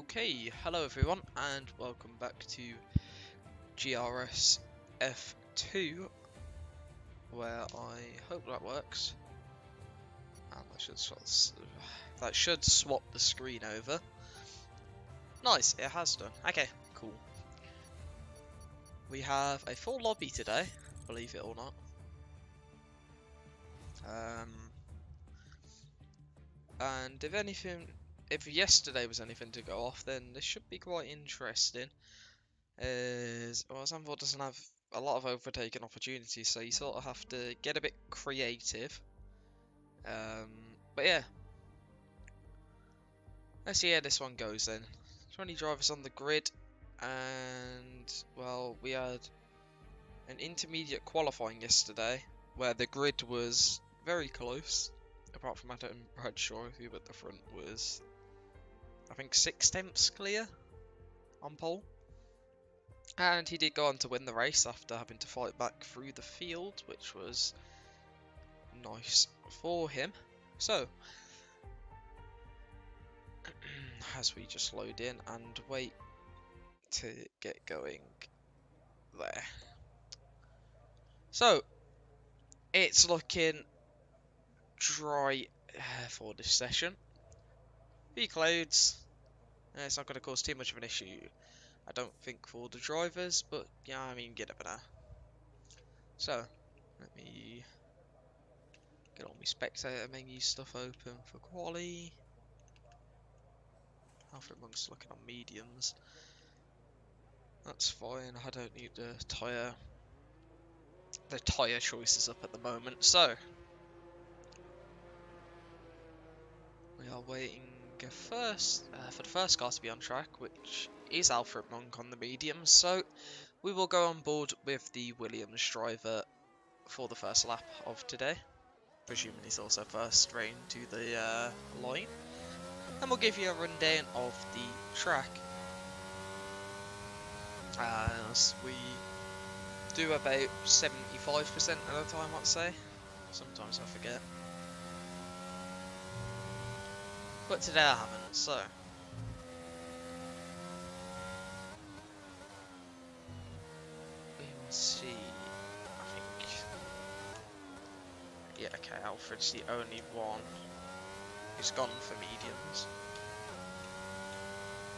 Okay, hello everyone and welcome back to GRS F2, where I hope that works. And that should swap the screen over. Nice, it has done. Okay, cool. We have a full lobby today, believe it or not. And if yesterday was anything to go off, then this should be quite interesting. Zandvoort doesn't have a lot of overtaking opportunities, so you sort of have to get a bit creative. But yeah, let's see how this one goes then. 20 drivers on the grid, and well, we had an intermediate qualifying yesterday where the grid was very close, apart from Adam Bradshaw, who at the front was, I think, 6 tenths clear on pole. And he did go on to win the race after having to fight back through the field, which was nice for him. So, as we just load in and wait to get going there. So, it's looking dry for this session. Few clouds. It's not going to cause too much of an issue, I don't think, for the drivers, but yeah, I mean, you never know. So, let me get all my spectator menu stuff open for quali. Alfred Monk's looking on mediums. That's fine, I don't need the tyre choices up at the moment, so we are waiting for the first car to be on track, which is Alfred Monk on the mediums, so we will go on board with the Williams driver for the first lap of today, presuming he's also first straight to the line, and we'll give you a rundown of the track as we do about 75% of the time, I'd say. Sometimes I forget. But today I haven't, so. We will see. I think. Yeah, okay, Alfred's the only one who's gone for mediums.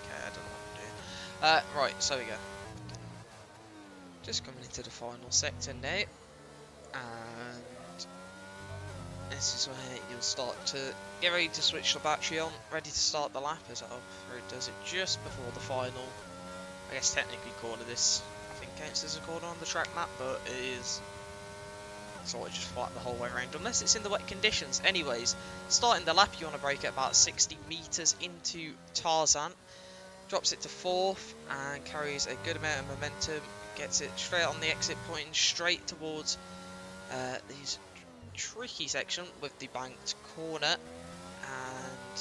Okay, I don't know what to do. Right, so we go. Just coming into the final sector now, and this is where you'll start to get ready to switch the battery on, ready to start the lap, as Alfred does it just before the final. I guess technically corner this, I think, counts as a corner on the track map, but it is sort of just flat the whole way around, unless it's in the wet conditions. Anyways, starting the lap, you want to brake at about 60 meters into Tarzan. Drops it to 4th and carries a good amount of momentum. Gets it straight on the exit point and straight towards these tricky section with the banked corner. And a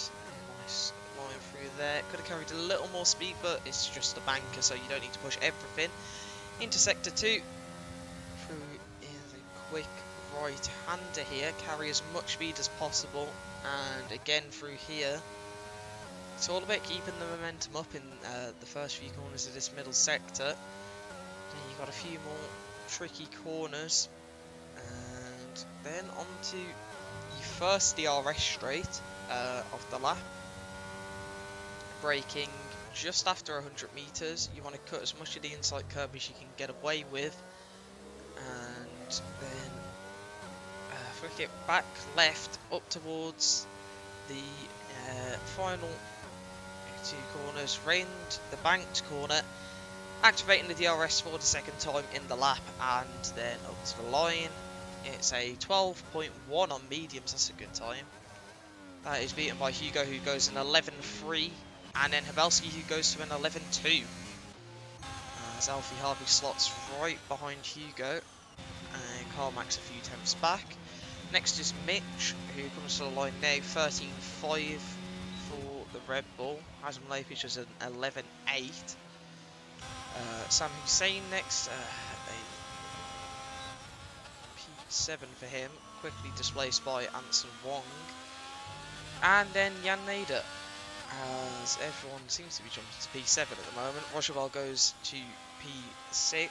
nice line through there. Could have carried a little more speed, but it's just a banker, so you don't need to push everything. Into sector 2. Through is a quick right-hander here. Carry as much speed as possible. And again through here. It's all about keeping the momentum up in the first few corners of this middle sector. Then you've got a few more tricky corners, and then onto the first DRS straight of the lap. Braking just after 100 meters. You want to cut as much of the inside curb as you can get away with, and then flick it back left up towards the final 2 corners, round the banked corner, activating the DRS for the second time in the lap, and then up to the line. It's a 12.1 on mediums, that's a good time. That is beaten by Hugo, who goes an 11.3, and then Habelski, who goes to an 11.2. As Alfie Harvey slots right behind Hugo, and Carmack's a few tenths back. Next is Mitch, who comes to the line now, 13.5. The Red Bull. Azam Lepic was an 11.8. Sam Hussein next, a P7 for him, quickly displaced by Anson Wong. And then Jan Nader as everyone seems to be jumping to P7 at the moment. Rochevelle goes to P6,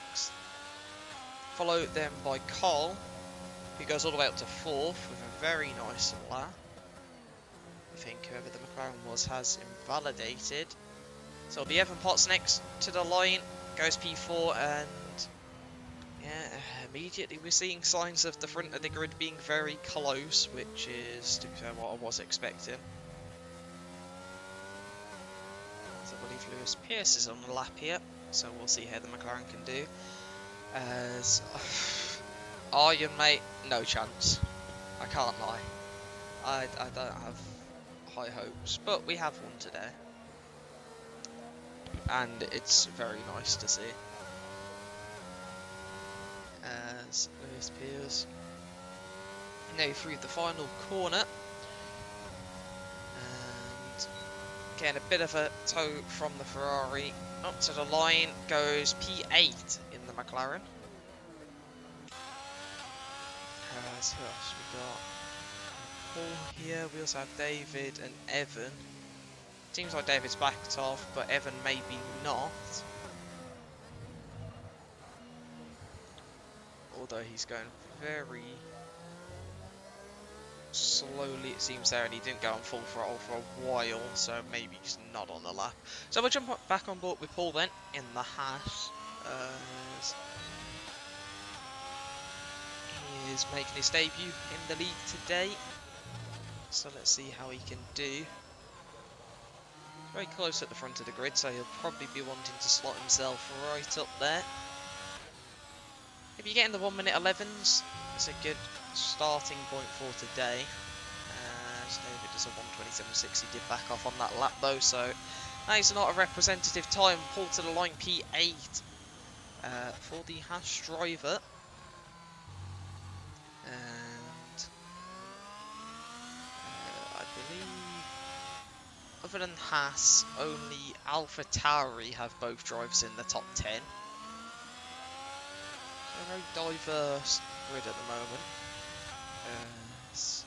followed then by Cole, who goes all the way up to 4th with a very nice lap. I think whoever the McLaren was has invalidated. So it'll be Evan Potts next to the line, goes P4, and yeah, immediately we're seeing signs of the front of the grid being very close, which is, to be fair, what I was expecting. So I believe Lewis Pierce is on the lap here, so we'll see how the McLaren can do. As Arjen, mate, no chance. I can't lie. I don't have high hopes, but we have one today, and it's very nice to see. As Lewis Pierce now through the final corner, and getting a bit of a tow from the Ferrari. Up to the line goes P8 in the McLaren. As who else we got? Paul here. We also have David and Evan. Seems like David's backed off, but Evan maybe not. Although he's going very slowly, it seems there, and he didn't go on full throttle for a while, so maybe he's not on the lap. So we'll jump back on board with Paul then in the Haas. He is making his debut in the league today, so let's see how he can do. Very close at the front of the grid, so he'll probably be wanting to slot himself right up there. If you get in the 1 minute 11s, it's a good starting point for today. As David does a 1:27.6, he did back off on that lap though, so that is not a representative time. Pull to the line P8 for the Haas driver. And I believe, other than Haas, only AlphaTauri have both drivers in the top 10. A very diverse grid at the moment. Who's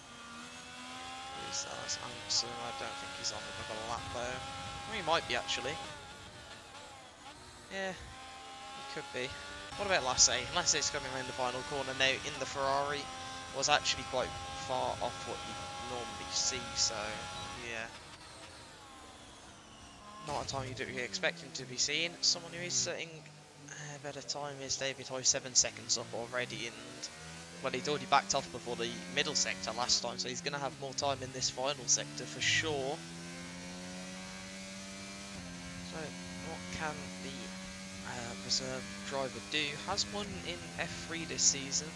that? That's Anderson. I don't think he's on another lap though. Well, he might be actually. Yeah, he could be. What about Lasse? Lasse's coming around the final corner now in the Ferrari. Was actually quite far off what you normally see, so yeah. Not a time you'd expect him to be seeing. Someone who is setting a better time is David Hoy, 7 seconds up already, and well, he'd already backed off before the middle sector last time, so he's going to have more time in this final sector for sure. So what can the reserve driver do? Has won in F3 this season,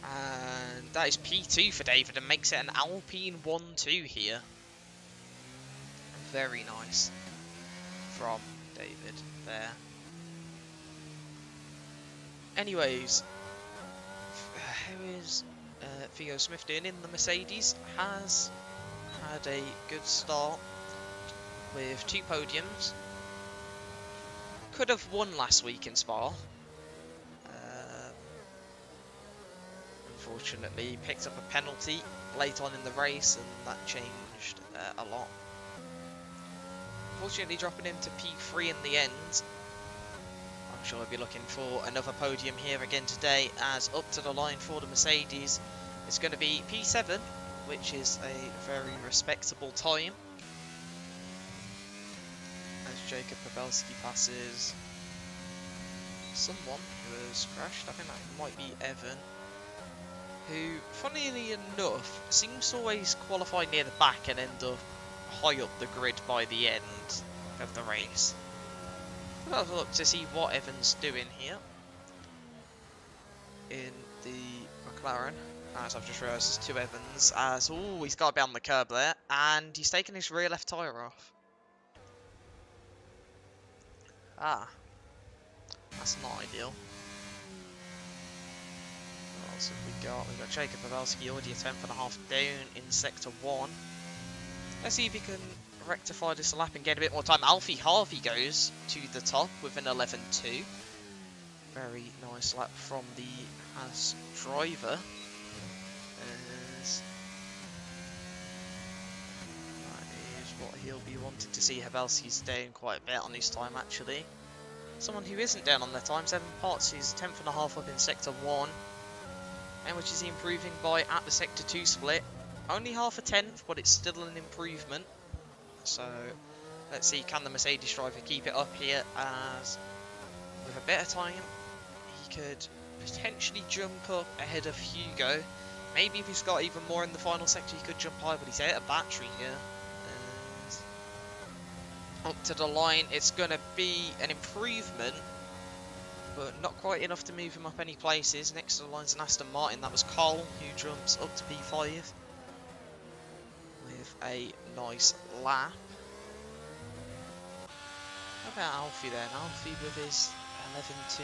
and that is P2 for David, and makes it an Alpine 1-2 here. Very nice from David there. Anyways, how is Theo Smith doing in the Mercedes? Has had a good start with 2 podiums. Could have won last week in Spa. Unfortunately, picked up a penalty late on in the race, and that changed a lot. Unfortunately, dropping into P3 in the end. I'm sure I'll be looking for another podium here again today, as up to the line for the Mercedes it's going to be P7, which is a very respectable time. As Jacob Pavelski passes someone who has crashed. I think that might be Evan, who, funnily enough, seems to always qualify near the back and end up high up the grid by the end of the race. We'll have a look to see what Evan's doing here in the McLaren. As I've just realised, there's 2 Evans. As he's got to be on the curb there, and he's taken his rear left tyre off. That's not ideal. What else have we got? We've got Jacob Pavelski already a 10.5 down in sector 1. Let's see if he can rectify this lap and get a bit more time. Alfie Harvey goes to the top with an 11.2. Very nice lap from the Haas driver. As that is what he'll be wanting to see Havelski's down quite a bit on his time actually. Someone who isn't down on their time, 7 Potts, is 10th and a half up in Sector 1. And which is he improving by at the Sector 2 split. Only half a tenth, but it's still an improvement. So, let's see, can the Mercedes driver keep it up here, as with a bit of time, he could potentially jump up ahead of Hugo. Maybe if he's got even more in the final sector, he could jump high, but he's out of battery here. Up to the line, it's going to be an improvement, but not quite enough to move him up any places. Next to the line's an Aston Martin. That was Cole, who jumps up to P5 with a nice lap. How about Alfie then? Alfie with his 11.2.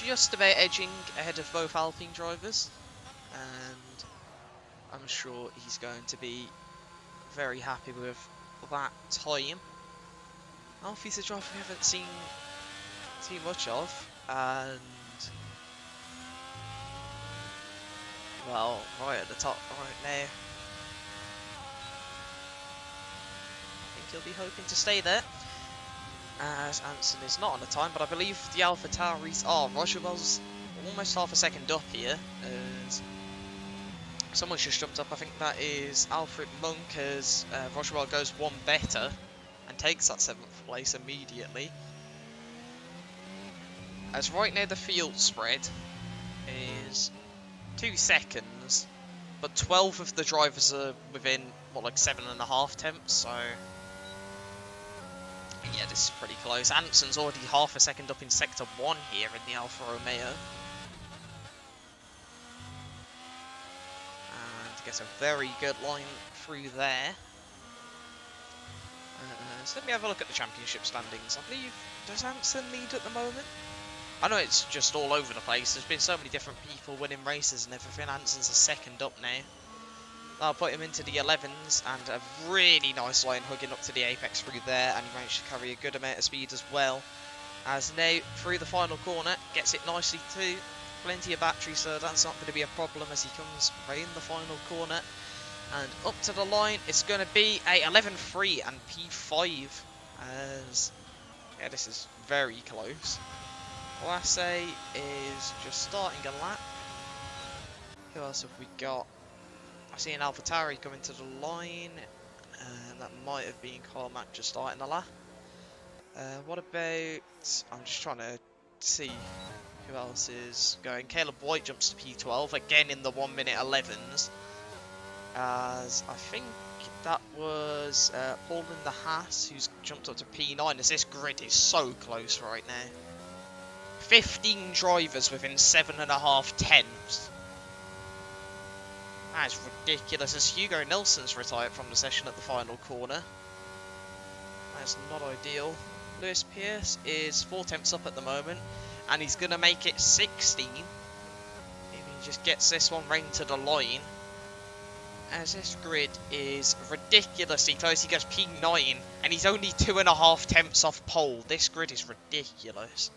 Just about edging ahead of both Alpine drivers. And I'm sure he's going to be very happy with that time. Alfie's a driver we haven't seen too much of, and well, right at the top right now. I think he'll be hoping to stay there, as Anson is not on the time, but I believe the AlphaTauris are. Rogerwell's almost half a second up here, as someone's just jumped up. I think that is Alfred Monk, as Rogerwell goes one better and takes that 7th place immediately. As right now the field spread is 2 seconds, but 12 of the drivers are within, what, like 7.5 tenths, so yeah, this is pretty close. Anson's already half a second up in Sector 1 here in the Alfa Romeo. And gets a very good line through there. So let me have a look at the championship standings. I believe, does Anson lead at the moment? I know it's just all over the place. There's been so many different people winning races and everything. Anson's a second up now. I'll put him into the 11s, and a really nice line hugging up to the apex through there, and he managed to carry a good amount of speed as well. As now through the final corner, gets it nicely too. Plenty of battery, so that's not going to be a problem as he comes right in the final corner. And up to the line, it's going to be a 11.3 and P5, as yeah, this is very close. Lasse is just starting a lap. Who else have we got? I see an AlphaTauri coming to the line, and that might have been Carmack just starting the lap. What about, I'm just trying to see who else is going. Caleb White jumps to P12, again in the 1 minute 11s. As I think that was Paul in the Haas who's jumped up to P9, as this grid is so close right now. 15 drivers within 7.5 tenths. That is ridiculous, as Hugo Nilsson's retired from the session at the final corner. That's not ideal. Lewis Pierce is 4 tenths up at the moment, and he's going to make it 16 if he just gets this one right to the line. As this grid is ridiculously close. He goes P9, and he's only 2.5 tenths off pole. This grid is ridiculous.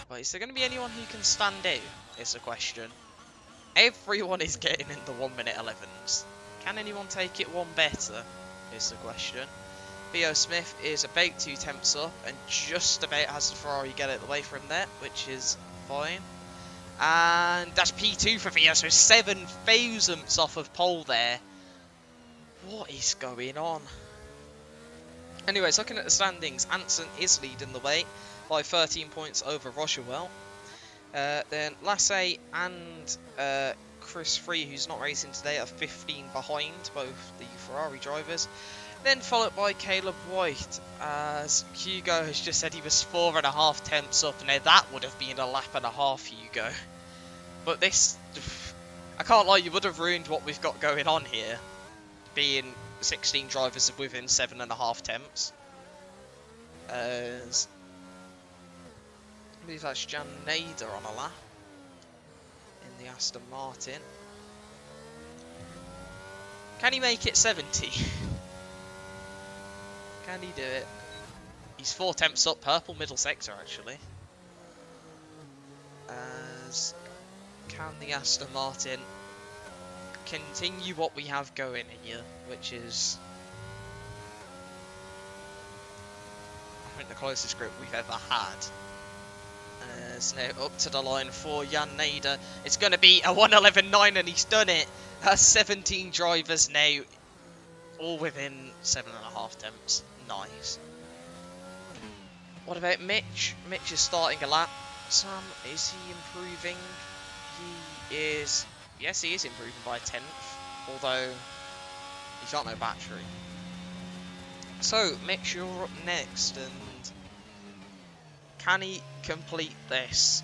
But is there going to be anyone who can stand out, is the question. Everyone is getting in the 1 minute 11s. Can anyone take it one better, is the question. Theo Smith is about 2 tenths up and just about has the Ferrari get out of the way from there, which is fine. And that's P2 for Theo, so 7 thousandths off of pole there. What is going on? Anyways, looking at the standings, Anson is leading the way by 13 points over Rochewell. Then Lasse and Chris Free, who's not racing today, are 15 behind both the Ferrari drivers. Then followed by Caleb White, as Hugo has just said he was 4.5 tenths up. Now that would have been a lap and a half, Hugo. But this, I can't lie, you would have ruined what we've got going on here, being 16 drivers within 7.5 tenths. As I believe that's Jan Nader on a lap in the Aston Martin. Can he make it 70? Can he do it? He's 4 tenths up, purple middle sector actually. is, can the Aston Martin continue what we have going here, which is, I think, the closest grip we've ever had. So now up to the line for Jan Nader. It's going to be a 1:11.9 and he's done it. 17 drivers now, all within 7.5 tenths. Nice. What about Mitch? Mitch is starting a lap. Sam, is he improving? He is. Yes, he is improving by a tenth, although he's got no battery. So, Mitch, you're up next, and can he complete this?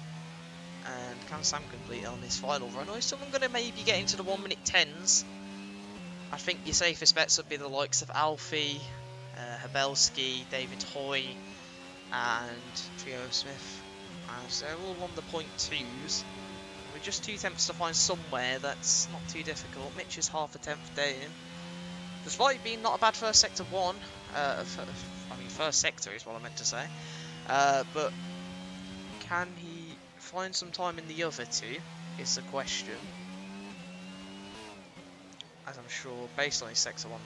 And can Sam complete it on his final run? Or is someone going to maybe get into the 1-minute 10s? I think your safest bets would be the likes of Alfie, Habelski, David Hoy, and Trio Smith. As they're all on the 0.2s. With just 2 tenths to find somewhere, that's not too difficult. Mitch is half a tenth down. Despite being not a bad first sector one, I mean first sector is what I meant to say. But can he find some time in the other two, is the question. As I'm sure, based on his sector 1,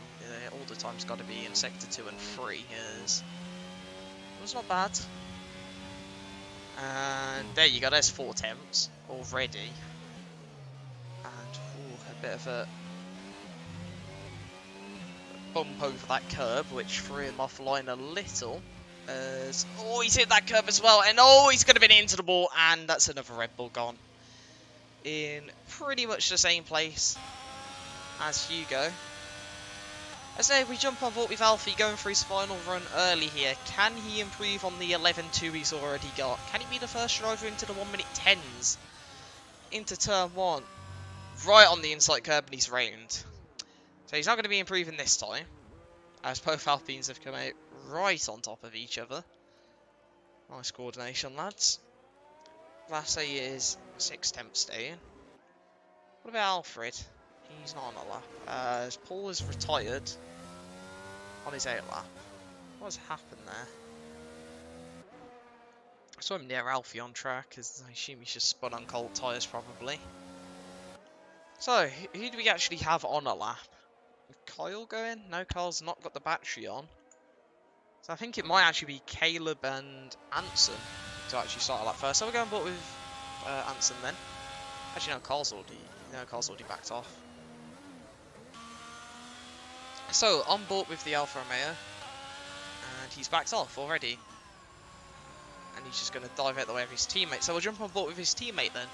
all the time's got to be in sector 2 and 3. It's not bad. And there you go, there's 4 attempts already. And a bit of a bump over that curb, which threw him offline a little. Oh, he's hit that curb as well, and oh, he's going to be into the wall, and that's another Red Bull gone. In pretty much the same place as Hugo. As now we jump on board with Alfie going for his final run early here. Can he improve on the 11.2 he's already got? Can he be the first driver into the 1-minute 10s? Into turn 1. Right on the inside curb, and he's round. So he's not going to be improving this time, as both Alpines have come out right on top of each other. Nice coordination, lads. Last is 6 tenths down. What about Alfred? He's not on a lap. As Paul is retired on his 8 lap. What has happened there? I saw him near Alfie on track, because I assume he's just spun on cold tyres probably. So, who do we actually have on a lap? Kyle going? No, Kyle's not got the battery on. So I think it might actually be Caleb and Anson to actually start a lap first. So we're going with Anson then. Actually no, Carl's already backed off. So on board with the Alfa Romeo, and he's backed off already. And he's just going to dive out the way of his teammate. So we'll jump on board with his teammate then.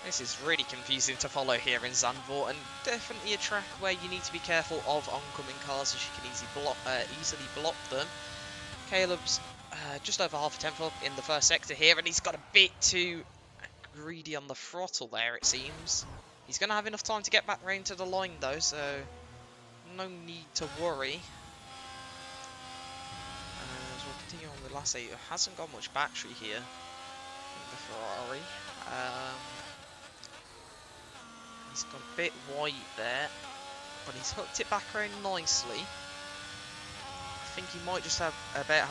This is really confusing to follow here in Zandvoort, and definitely a track where you need to be careful of oncoming cars, as you can easily block them. Caleb's just over half a tenth up in the first sector here, and he's got a bit too greedy on the throttle there, it seems. He's going to have enough time to get back round to the line though, so no need to worry. As we'll continue on with Lasse, who hasn't got much battery here in the Ferrari. He's gone a bit wide there, but he's hooked it back around nicely. I think he might just have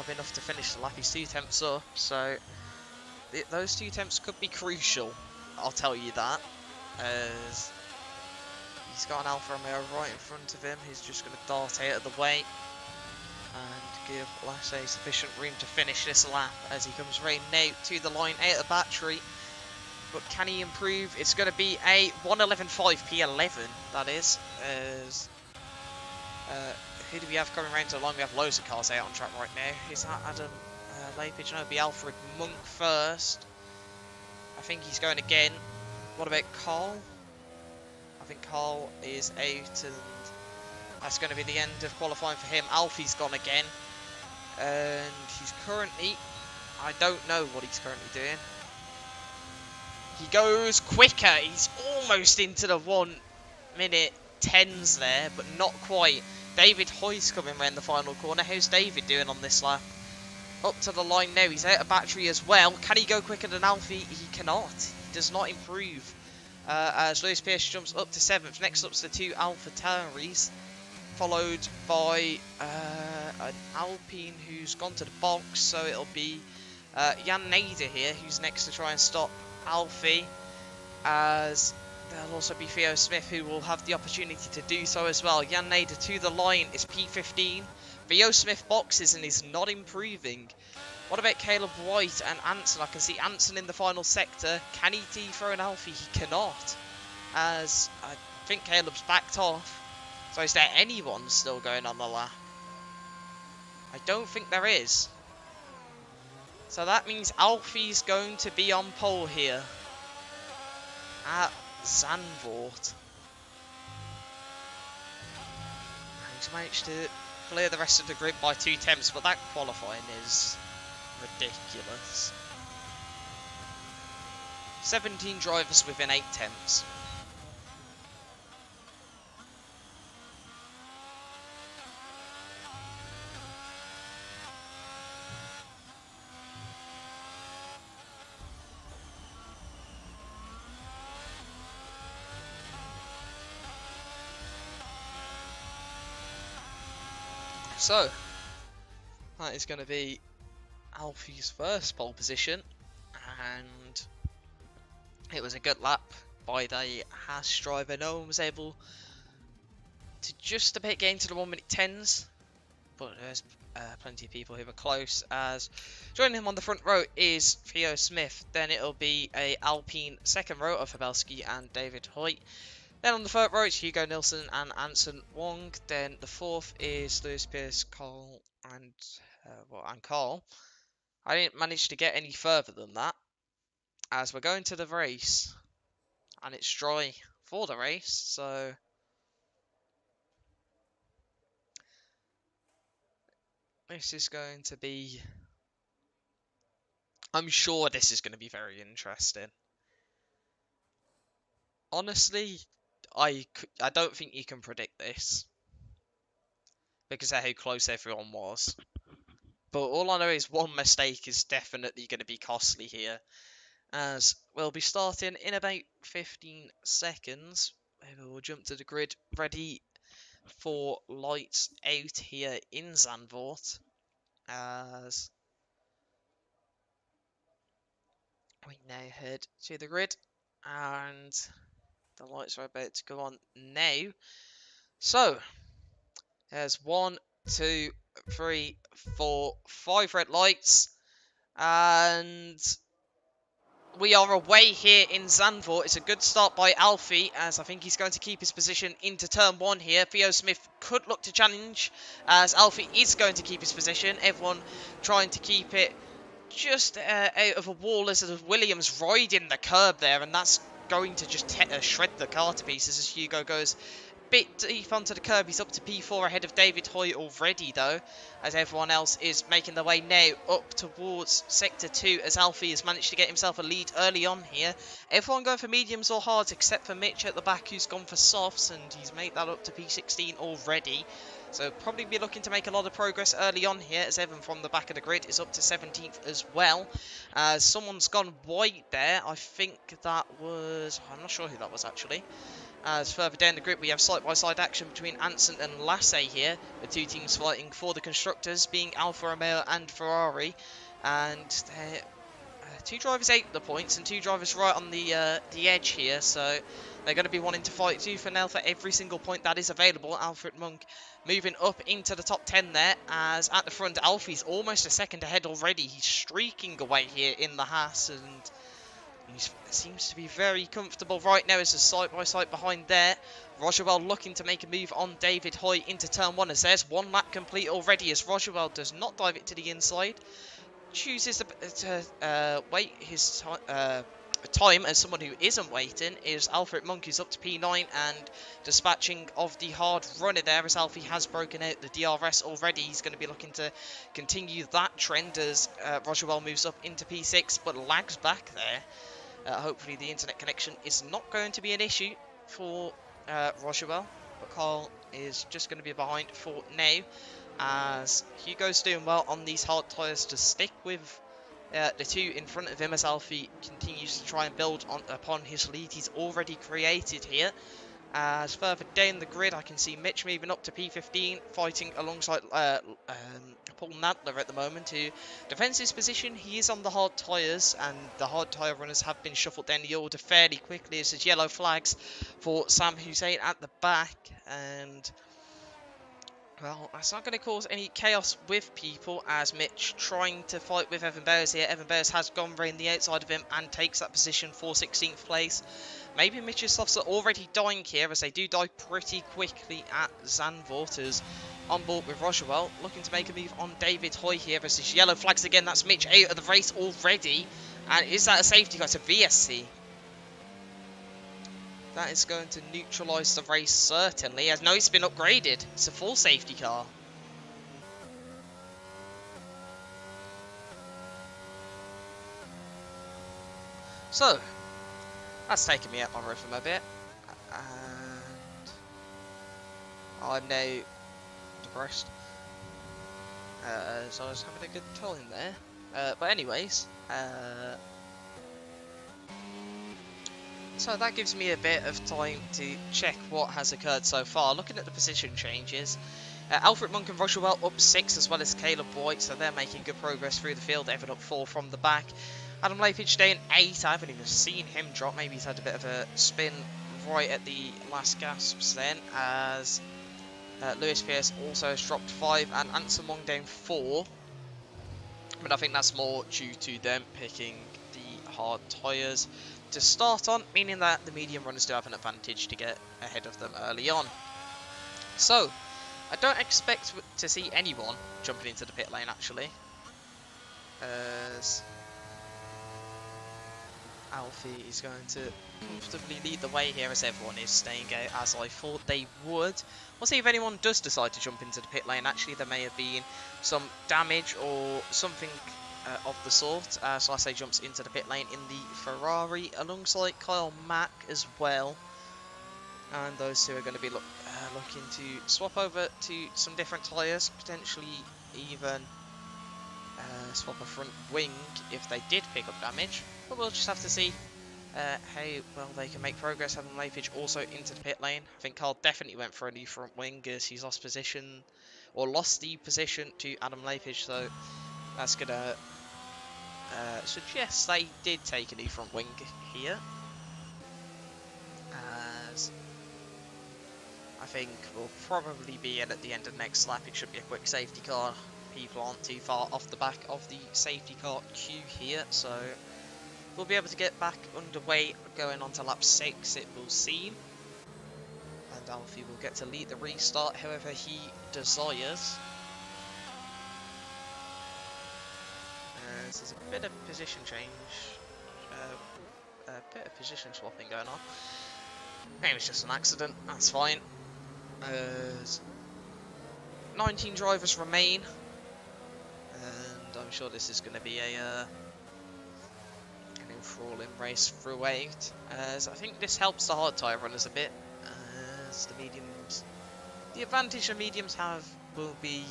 enough to finish the lap. He's 2 tenths up, so those 2 tenths could be crucial, I'll tell you that. As he's got an Alfa Romeo right in front of him, he's just going to dart out of the way and give Lasse sufficient room to finish this lap as he comes right now to the line out of battery. But can he improve? It's going to be a 1:11.5 P11, that is. As, who do we have coming around to the line? We have loads of cars out on track right now. Is that Adam Lapage? No, it'll be Alfred Monk first. I think he's going again. What about Carl? I think Carl is out, and that's going to be the end of qualifying for him. Alfie's gone again. And he's currently... I don't know what he's currently doing. He goes quicker. He's almost into the 1-minute 10s there, but not quite. David Hoy's coming around the final corner. How's David doing on this lap? Up to the line now. He's out of battery as well. Can he go quicker than Alfie? He cannot. He does not improve. As Lewis Pierce jumps up to 7th. Next up's the 2 Alpha Tauris, followed by an Alpine who's gone to the box. So it'll be Jan Nader here, who's next to try and stop Alfie, as there'll also be Theo Smith who will have the opportunity to do so as well. Jan Nader to the line is P15. Theo Smith boxes and is not improving. What about Caleb White and Anson? I can see Anson in the final sector. Can he dethrone an Alfie? He cannot, as I think Caleb's backed off. So is there anyone still going on the lap? I don't think there is. So that means Alfie's going to be on pole here at Zandvoort. And he's managed to clear the rest of the grid by 2 tenths, but that qualifying is ridiculous. 17 drivers within 8 tenths. So, that is going to be Alfie's first pole position, and it was a good lap by the Haas driver. No one was able to just a bit get into the 1 minute 10s, but there's plenty of people who were close, as joining him on the front row is Theo Smith. Then it'll be a Alpine second row of Fabelski and David Hoyt. Then on the third row, it's Hugo Nilsson and Anson Wong. Then the fourth is Lewis Pierce, Carl, and Carl. I didn't manage to get any further than that, as we're going to the race, and it's dry for the race, so this is going to be... I'm sure this is going to be very interesting. Honestly, I don't think you can predict this, because of how close everyone was. But all I know is one mistake is definitely going to be costly here, as we'll be starting in about 15 seconds. Maybe we'll jump to the grid, ready for lights out here in Zandvoort, as we now head to the grid, and the lights are about to go on now. So, there's 1, 2, 3, 4, 5 red lights, and we are away here in Zandvoort. It's a good start by Alfie, as I think he's going to keep his position into turn 1 here. Theo Smith could look to challenge, as Alfie is going to keep his position. Everyone trying to keep it just out of a wall, as Williams riding the curb there, and that's going to just shred the car to pieces as Hugo goes bit deep onto the curb. He's up to P4 ahead of David Hoyt already, though, as everyone else is making their way now up towards Sector 2, as Alfie has managed to get himself a lead early on here. Everyone going for mediums or hards, except for Mitch at the back, who's gone for softs, and he's made that up to P16 already. So probably be looking to make a lot of progress early on here, as Evan from the back of the grid is up to 17th as well. Someone's gone white there. I think that was... I'm not sure who that was, actually. As further down the grid, we have side-by-side action between Anson and Lasse here, the two teams fighting for the constructors, being Alfa Romeo and Ferrari. And two drivers out the points and two drivers right on the edge here, so they're going to be wanting to fight tooth and nail for every single point that is available. Alfred Monk moving up into the top 10 there, as at the front, Alfie's almost a second ahead already. He's streaking away here in the Haas, and he seems to be very comfortable right now as a side-by-side behind there. Rogerwell looking to make a move on David Hoyt into turn 1, as there's one lap complete already, as Rogerwell does not dive it to the inside. Chooses to wait his time, as someone who isn't waiting is Alfred Monk, who's up to P9 and dispatching of the hard runner there, as Alfie has broken out the DRS already. He's going to be looking to continue that trend as Rogerwell moves up into P6 but lags back there. Hopefully the internet connection is not going to be an issue for Rogerwell, but Carl is just going to be behind for now, as Hugo's doing well on these hard tyres to stick with the two in front of him, as Alfie continues to try and build upon his lead he's already created here. As further down the grid, I can see Mitch moving up to P15, fighting alongside Paul Nadler at the moment, who defends his position. He is on the hard tyres, and the hard tyre runners have been shuffled down the order fairly quickly as there's yellow flags for Sam Hussein at the back. And well, that's not going to cause any chaos with people, as Mitch trying to fight with Evan Bears here. Evan Bears has gone round the outside of him and takes that position for 16th place. Maybe Mitch's softs are already dying here, as they do die pretty quickly at Zandvoort, as on board with Rogerwell, looking to make a move on David Hoy here, as his yellow flags again. That's Mitch out of the race already. And is that a safety car? It's a VSC. That is going to neutralise the race, certainly, as no, it's been upgraded. It's a full safety car. So, that's taken me out my rhythm a bit. And I'm now depressed. So I was having a good time there. But anyways, so that gives me a bit of time to check what has occurred so far. Looking at the position changes, Alfred Monk and Rogerwell up 6, as well as Caleb White, so they're making good progress through the field. Evan up 4 from the back. Adam Lapage down 8. I haven't even seen him drop. Maybe he's had a bit of a spin right at the last gasps then, as Lewis Pearce also has dropped 5, and Anson Wong down 4. But I think that's more due to them picking the hard tyres to start on, meaning that the medium runners do have an advantage to get ahead of them early on. So, I don't expect to see anyone jumping into the pit lane, actually, as Alfie is going to comfortably lead the way here, as everyone is staying out, as I thought they would. We'll see if anyone does decide to jump into the pit lane. Actually, there may have been some damage or something of the sort. So I say jumps into the pit lane in the Ferrari alongside Kyle Mack as well. And those two are going to be looking to swap over to some different tyres, potentially even swap a front wing if they did pick up damage. But we'll just have to see how well they can make progress. Adam Lapage also into the pit lane. I think Carl definitely went for a new front wing, as he's lost the position to Adam Lapage, so that's going to suggest they did take a new front wing here. As I think we'll probably be in at the end of the next lap. It should be a quick safety car. People aren't too far off the back of the safety car queue here, so we'll be able to get back underway going on to lap 6, it will seem. And Alfie will get to lead the restart however he desires. There's a bit of position change, a bit of position swapping going on. Maybe it's just an accident, that's fine. 19 drivers remain, and I'm sure this is going to be an enthralling race throughout, as I think this helps the hard tyre runners a bit, as the advantage the mediums have will be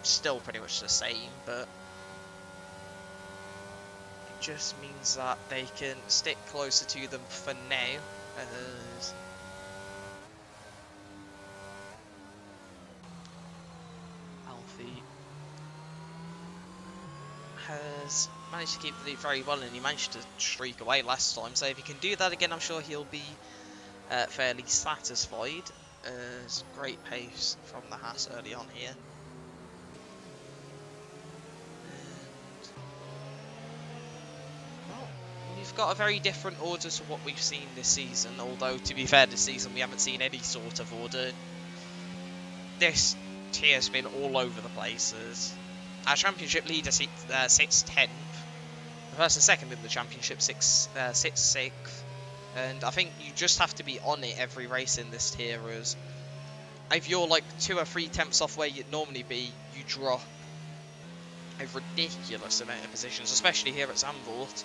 still pretty much the same, but it just means that they can stick closer to them for now, as Alfie has managed to keep the lead very well, and he managed to streak away last time, so if he can do that again, I'm sure he'll be fairly satisfied. Great pace from the Haas early on here. We've got a very different order to what we've seen this season, although to be fair, this season we haven't seen any sort of order. This tier's been all over the places. Our championship leader sits 10th, the person second in the championship sits 6th, and I think you just have to be on it every race in this tier, as if you're like 2 or 3 tenths off where you'd normally be, you drop a ridiculous amount of positions, especially here at Zandvoort.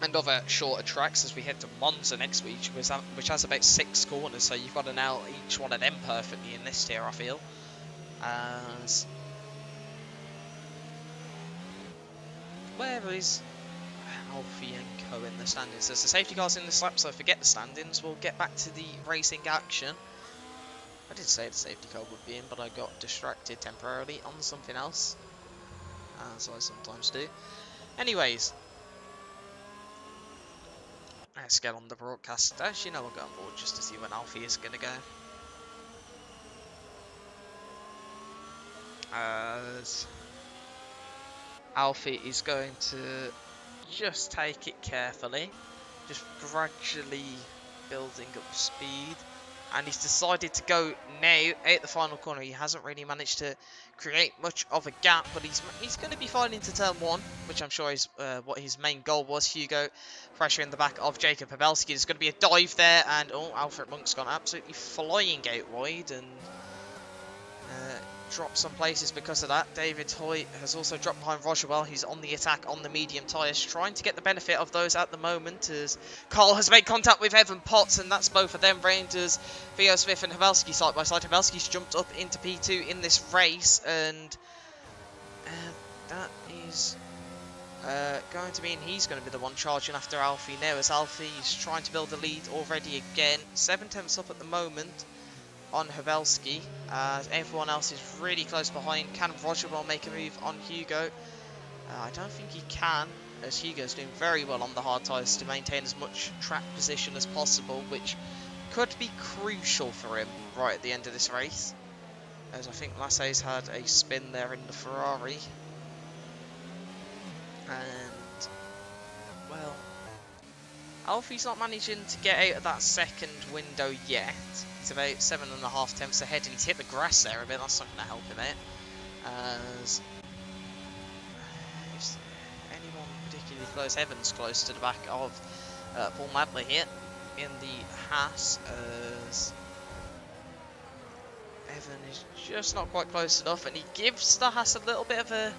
And other shorter tracks as we head to Monza next week, which has about 6 corners, so you've got to nail each one of them perfectly in this tier, I feel. As where is Alfie and Co in the standings? There's the safety cars in this lap, so forget the standings. We'll get back to the racing action. I did say the safety car would be in, but I got distracted temporarily on something else, as I sometimes do. Anyways, let's get on the broadcast. Actually, no, I'll go on board just to see when Alfie is going to go. As Alfie is going to just take it carefully, just gradually building up speed. And he's decided to go now at the final corner. He hasn't really managed to create much of a gap, but he's going to be fine into turn one, which I'm sure is what his main goal was. Hugo pressure in the back of Jacob Pavelski. There's going to be a dive there, and oh, Alfred Monk's gone absolutely flying out wide and dropped some places because of that. David Hoy has also dropped behind Rogerwell. He's on the attack on the medium tyres, trying to get the benefit of those at the moment as Carl has made contact with Evan Potts, and that's both of them. Rangers, Theo Smith and Havelski side by side. Havelski's jumped up into P2 in this race, and that is going to mean he's going to be the one charging after Alfie now, as Alfie is trying to build a lead already again. 7/10 up at the moment on Havelski, as everyone else is really close behind. Can Rogerwell make a move on Hugo? I don't think he can, as Hugo's doing very well on the hard tyres to maintain as much track position as possible, which could be crucial for him right at the end of this race, as I think Lasse's had a spin there in the Ferrari. And, well, Alfie's not managing to get out of that second window yet. He's about 7.5 ahead, and he's hit the grass there a bit. That's not going to help him out. As is anyone particularly close? Evan's close to the back of Paul Madley here in the Haas, as Evan is just not quite close enough, and he gives the Haas a little bit of a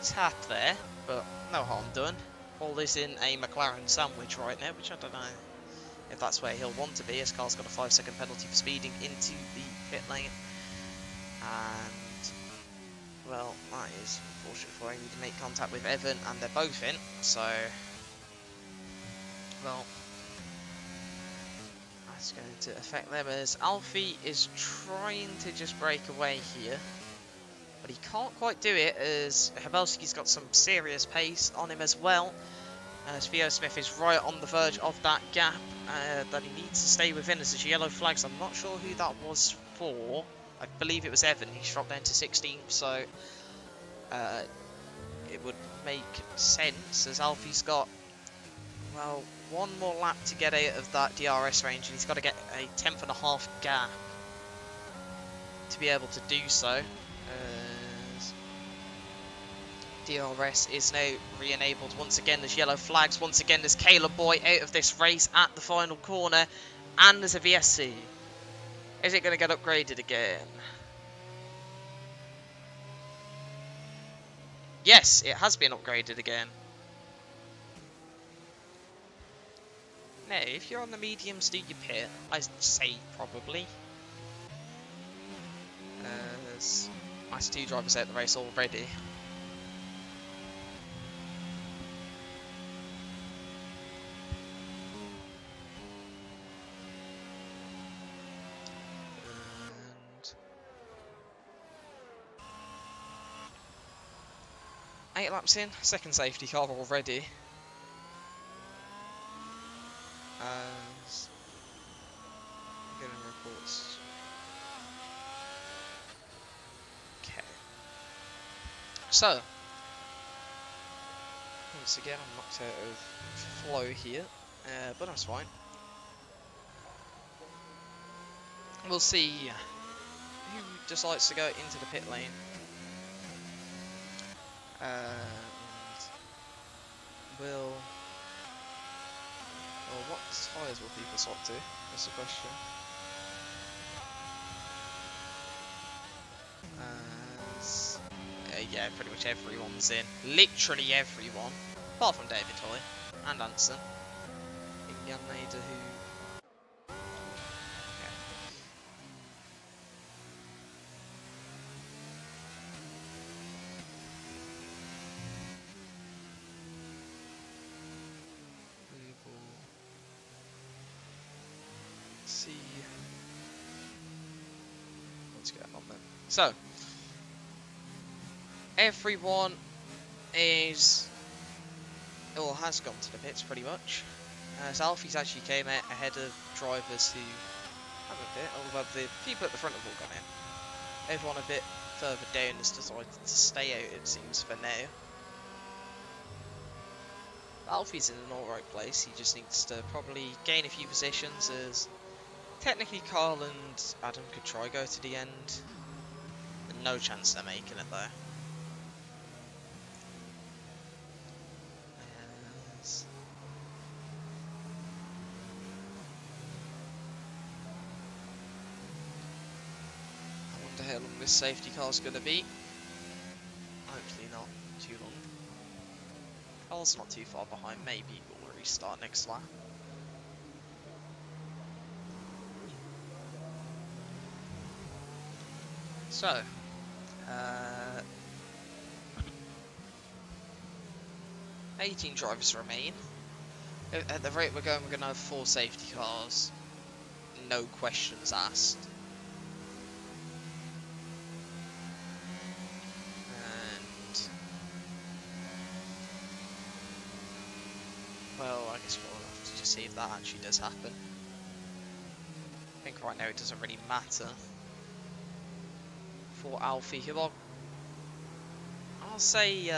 tap there, but no harm done. Paul is in a McLaren sandwich right now, which I don't know if that's where he'll want to be, as Carl's got a 5-second penalty for speeding into the pit lane. And, well, that is unfortunate for him. He can make contact with Evan, and they're both in, so, well, that's going to affect them, as Alfie is trying to just break away here. But he can't quite do it, as Havelski's got some serious pace on him as well. As Theo Smith is right on the verge of that gap that he needs to stay within, as there's yellow flags. I'm not sure who that was for. I believe it was Evan. He's dropped down to 16th, so it would make sense, as Alfie's got, well, one more lap to get out of that DRS range, and he's got to get a 10.5 gap to be able to do so. DRS is now re-enabled once again. There's yellow flags once again. There's Caleb Boy out of this race at the final corner, and there's a VSC. Is it going to get upgraded again? Yes, it has been upgraded again. Now, if you're on the mediums, do you pit? I say probably. There's nice 2 drivers out the race already. And 8 laps in, second safety car already. As getting reports. Okay. So, once again, I'm knocked out of flow here, but that's fine. We'll see who decides to go into the pit lane. And will... Well, what tyres will people swap to? That's the question. As, yeah, pretty much everyone's in. Literally everyone. Apart from David Hoy and Anson. In Jan who... see what's going on then. So, everyone is, or has gone to the pits pretty much. As Alfie's actually came out ahead of drivers who have a bit, although the people at the front have all gone in. Everyone a bit further down has decided to stay out, it seems, for now. Alfie's in an alright place, he just needs to probably gain a few positions, as technically Carl and Adam could try go to the end. No chance they're making it though. Yes. I wonder how long this safety car's gonna be. Hopefully not too long. Carl's not too far behind, maybe we'll restart next lap. So, 18 drivers remain. At the rate we're going to have 4 safety cars. No questions asked. And, well, I guess we'll have to just see if that actually does happen. I think right now it doesn't really matter for Alfie, who I'll say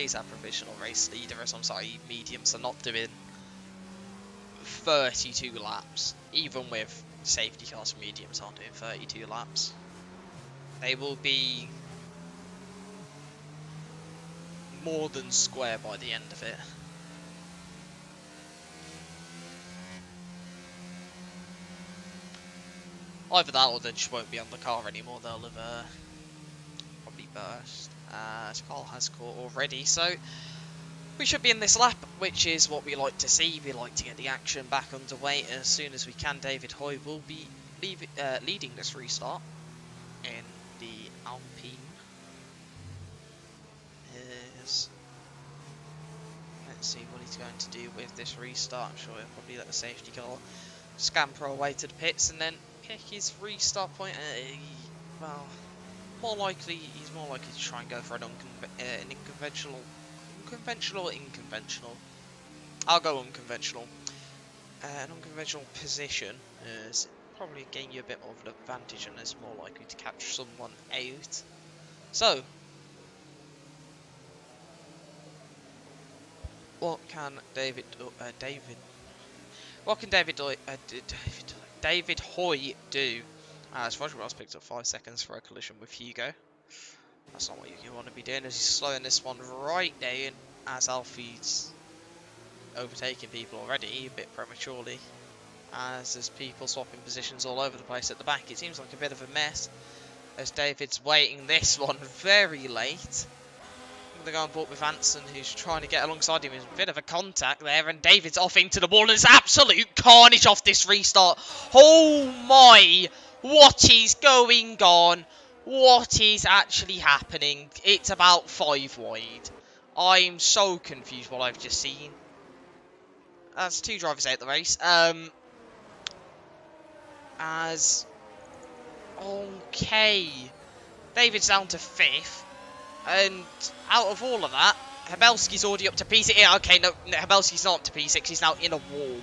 he's our provisional race leader, as I'm sorry, mediums are not doing 32 laps. Even with safety cars, mediums aren't doing 32 laps. They will be more than square by the end of it. Either that or they just won't be on the car anymore, they'll have probably burst. As Carl has caught already, so we should be in this lap, which is what we like to see. We like to get the action back underway as soon as we can. David Hoy will be leading this restart in the Alpine. Let's see what he's going to do with this restart. I'm sure he'll probably let the safety car scamper away to the pits and then pick his restart point. Well, he's more likely to try and go for an unconventional or inconventional. I'll go unconventional. An unconventional position is probably gain you a bit more of an advantage and is more likely to catch someone out. So, what can David Hoy do? As Roger Ross picked up 5 seconds for a collision with Hugo. That's not what you want to be doing, as he's slowing this one right down, as Alfie's overtaking people already, a bit prematurely. As there's people swapping positions all over the place at the back. It seems like a bit of a mess, as David's waiting this one very late. They're going bought with Anson, who's trying to get alongside him. There's a bit of a contact there, and David's off into the wall, and it's absolute carnage off this restart. Oh my, what is going on? What is actually happening? It's about 5 wide. I'm so confused what I've just seen. That's 2 drivers out the race. Okay, David's down to 5th. And out of all of that, Habelski's already up to P6. Yeah, okay, no, Habelski's not up to P6. He's now in a wall.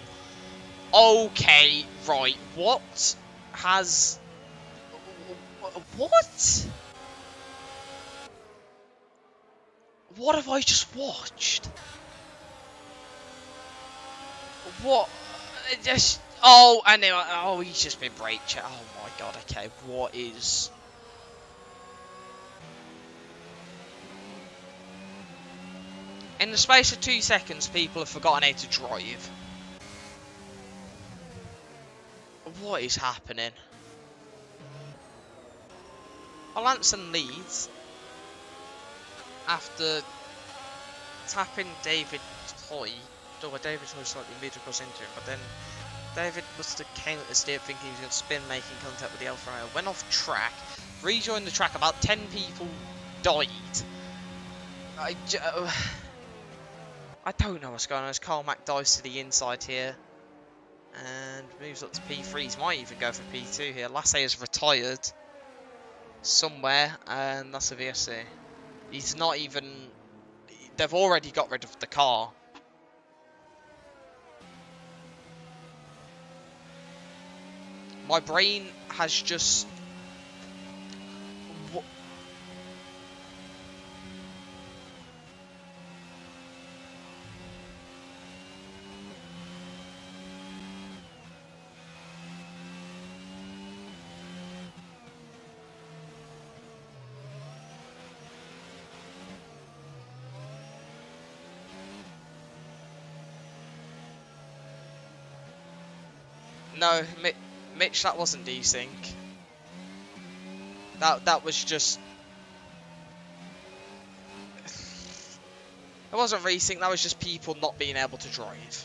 Okay, right. What? What have I just watched? What? Just... Oh, and then... Oh, he's just been brake checked. Oh my god, okay. What is... In the space of 2 seconds, people have forgotten how to drive. What is happening? Well, Anson leads after tapping David Hoy. Although David Hoy slightly moved across into him, but then David must have came at the steer thinking he was going to spin, making contact with the Alfa Romeo. Went off track, rejoined the track. About 10 people died. I don't know what's going on as Carl Mack dives to the inside here. And moves up to P3. Might even go for P2 here. Lasse is retired somewhere, and that's a VSC. He's not even... They've already got rid of the car. My brain has just... No, Mitch, that wasn't desync. That was just... It wasn't resync, that was just people not being able to drive.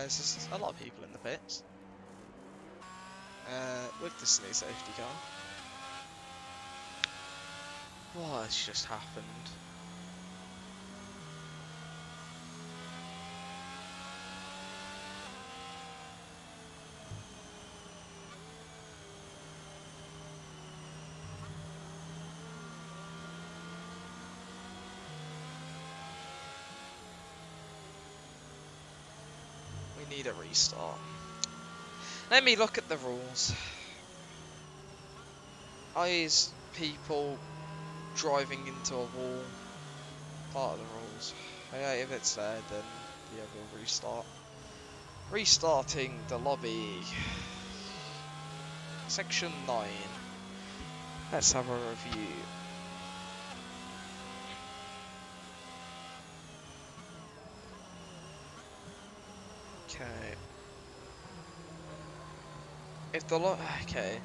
There's just a lot of people in the pits. With this new safety car. What has just happened? We need a restart. Let me look at the rules. Is people driving into a wall part of the rules? Yeah, if it's there, then yeah, we'll restart. Restarting the lobby. Section 9. Let's have a review. Okay. If the okay.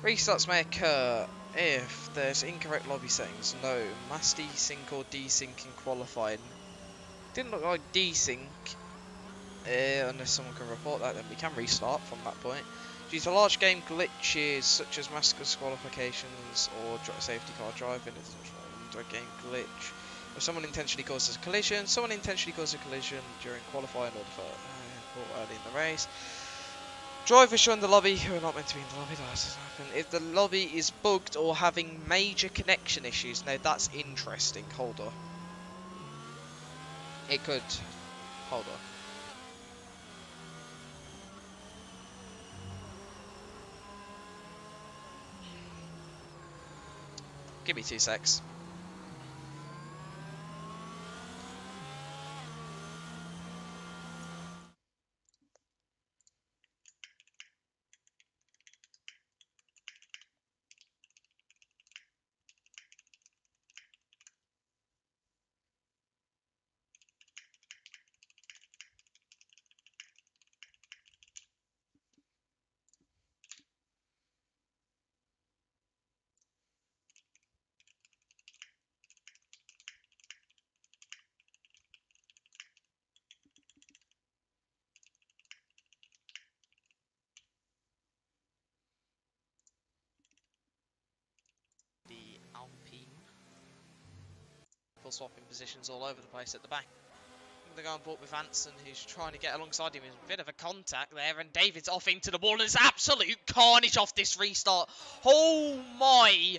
Restarts may occur if there's incorrect lobby settings. No. Mass desync or desync in qualifying. Didn't look like desync. Unless someone can report that, then we can restart from that point. Due to large game glitches such as mass disqualifications or safety car driving, it's under a game glitch. If someone intentionally causes a collision, someone intentionally causes a collision during qualifying or early in the race. Drivers shown in the lobby who are not meant to be in the lobby, that doesn't happen. If the lobby is bugged or having major connection issues, now that's interesting. Hold on. It could. Hold on. Give me 2 secs. Swapping positions all over the place at the back. They're going bought with Anson, who's trying to get alongside him. There's a bit of a contact there, and David's off into the wall, and it's absolute carnage off this restart. Oh my!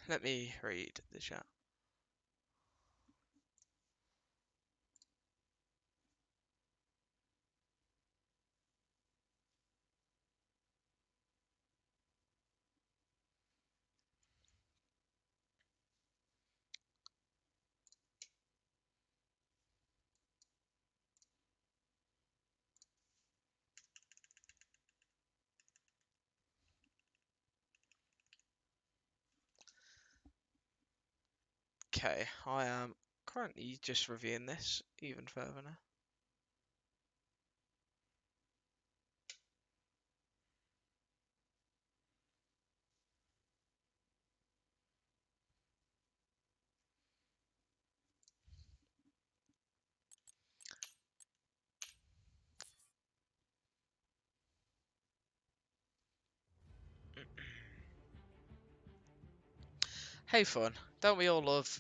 Let me read the chat. Okay, I am currently just reviewing this even further now. Hey fun, don't we all love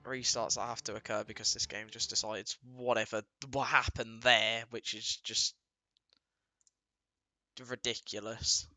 restarts that have to occur because this game just decides what happened there, which is just ridiculous.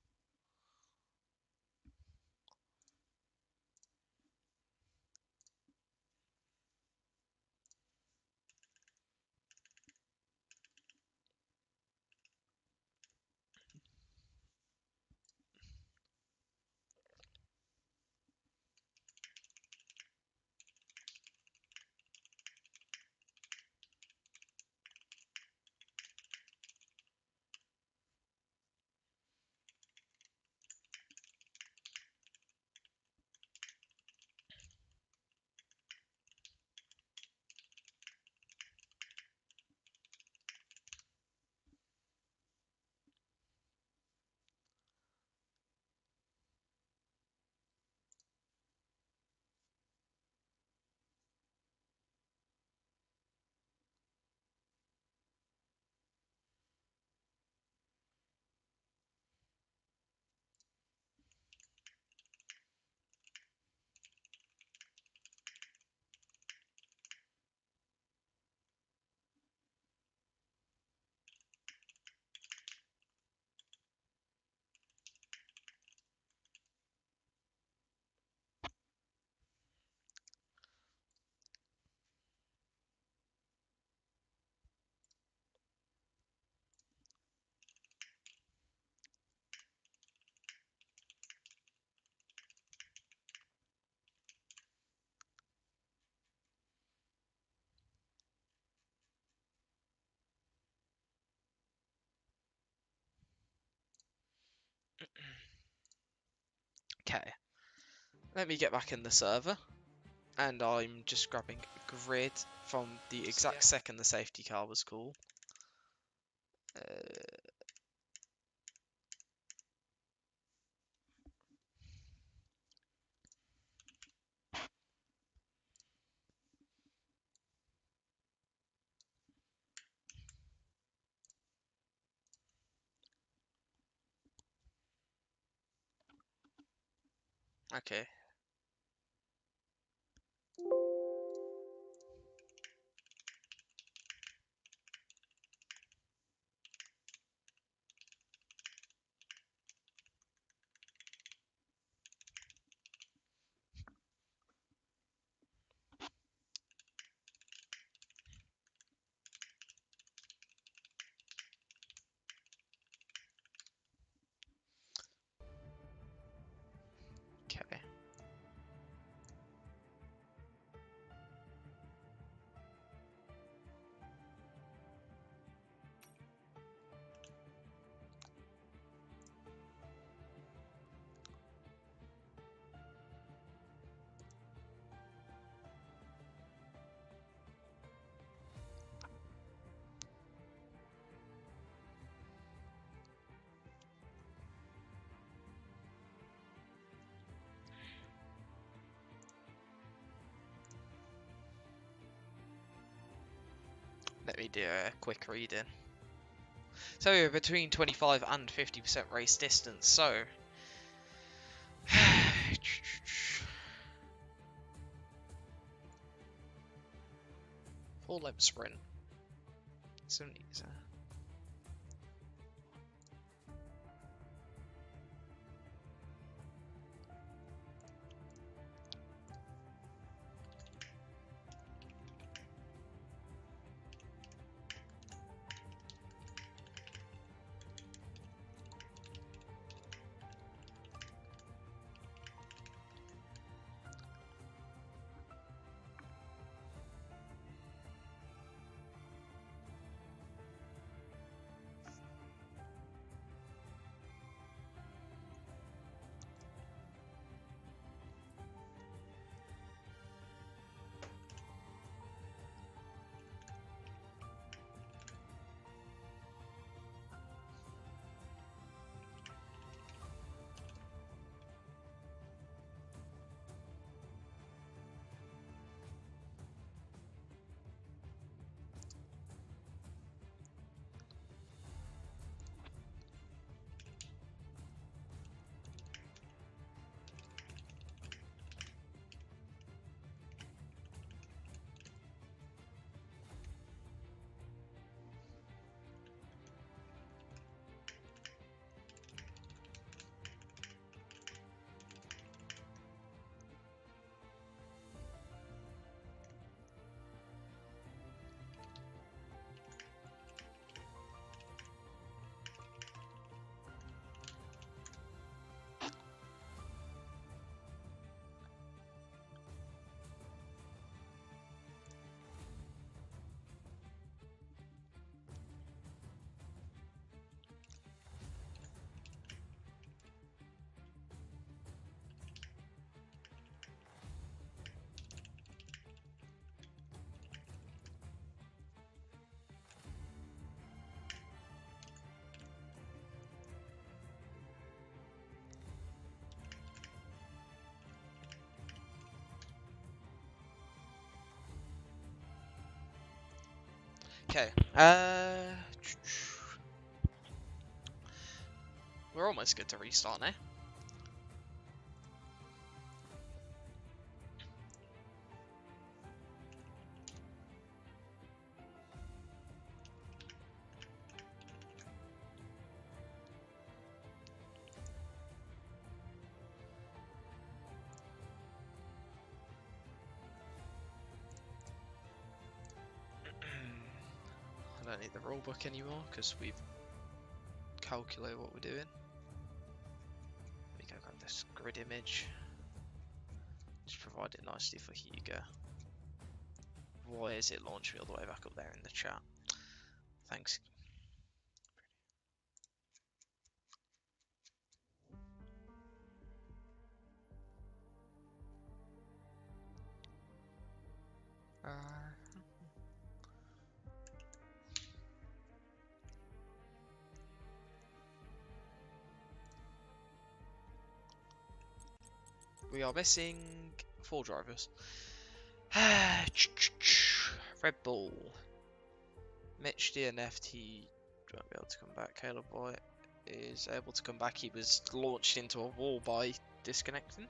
Okay, let me get back in the server, and I'm just grabbing a grid from the exact second the safety car was called. Okay. Okay. Let me do a quick reading. So we're between 25 and 50% race distance, so 4-lap sprint. 70. Okay. We're almost good to restart now. I don't need the rulebook anymore because we've calculated what we're doing. We go grab this grid image. Just provide it nicely for Hugo. Why is it launched me all the way back up there in the chat? Thanks. We are missing 4 drivers. Red Bull. Mitch DNFT won't be able to come back. Caleb Boy is able to come back. He was launched into a wall by disconnecting.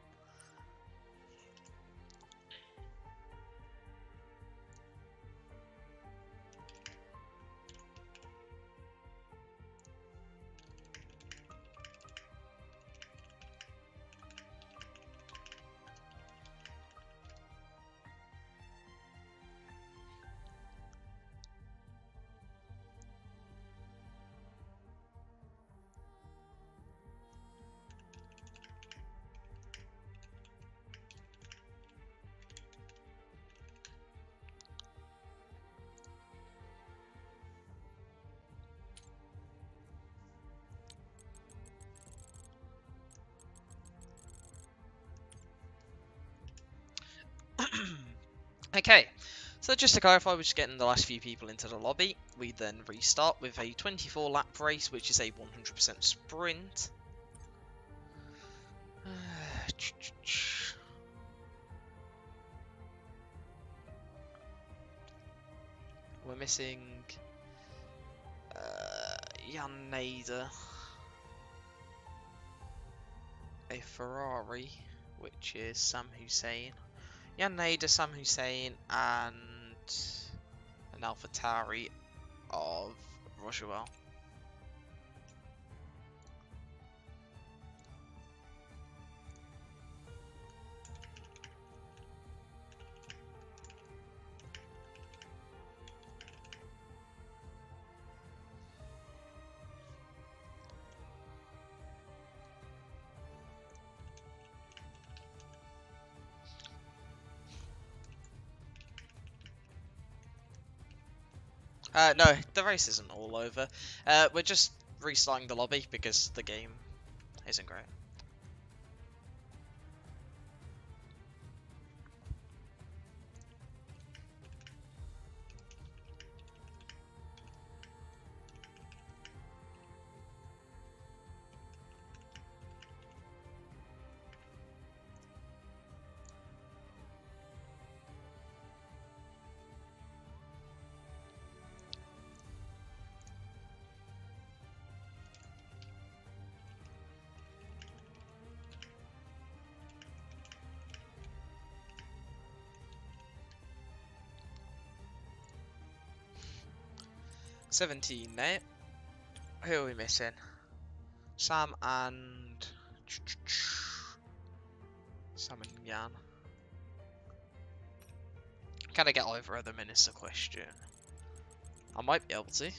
Okay, so just to clarify, we're just getting the last few people into the lobby. We then restart with a 24 lap race, which is a 100% sprint. We're missing Jan Nader, a Ferrari, which is Sam Hussein. Jan Nader, Sam Hussein, and an AlphaTauri of Rochelle. No, the race isn't all over. We're just restarting the lobby because the game isn't great. $17 now. Who are we missing? Sam and Jan. Can I get over at the minister question? I might be able to.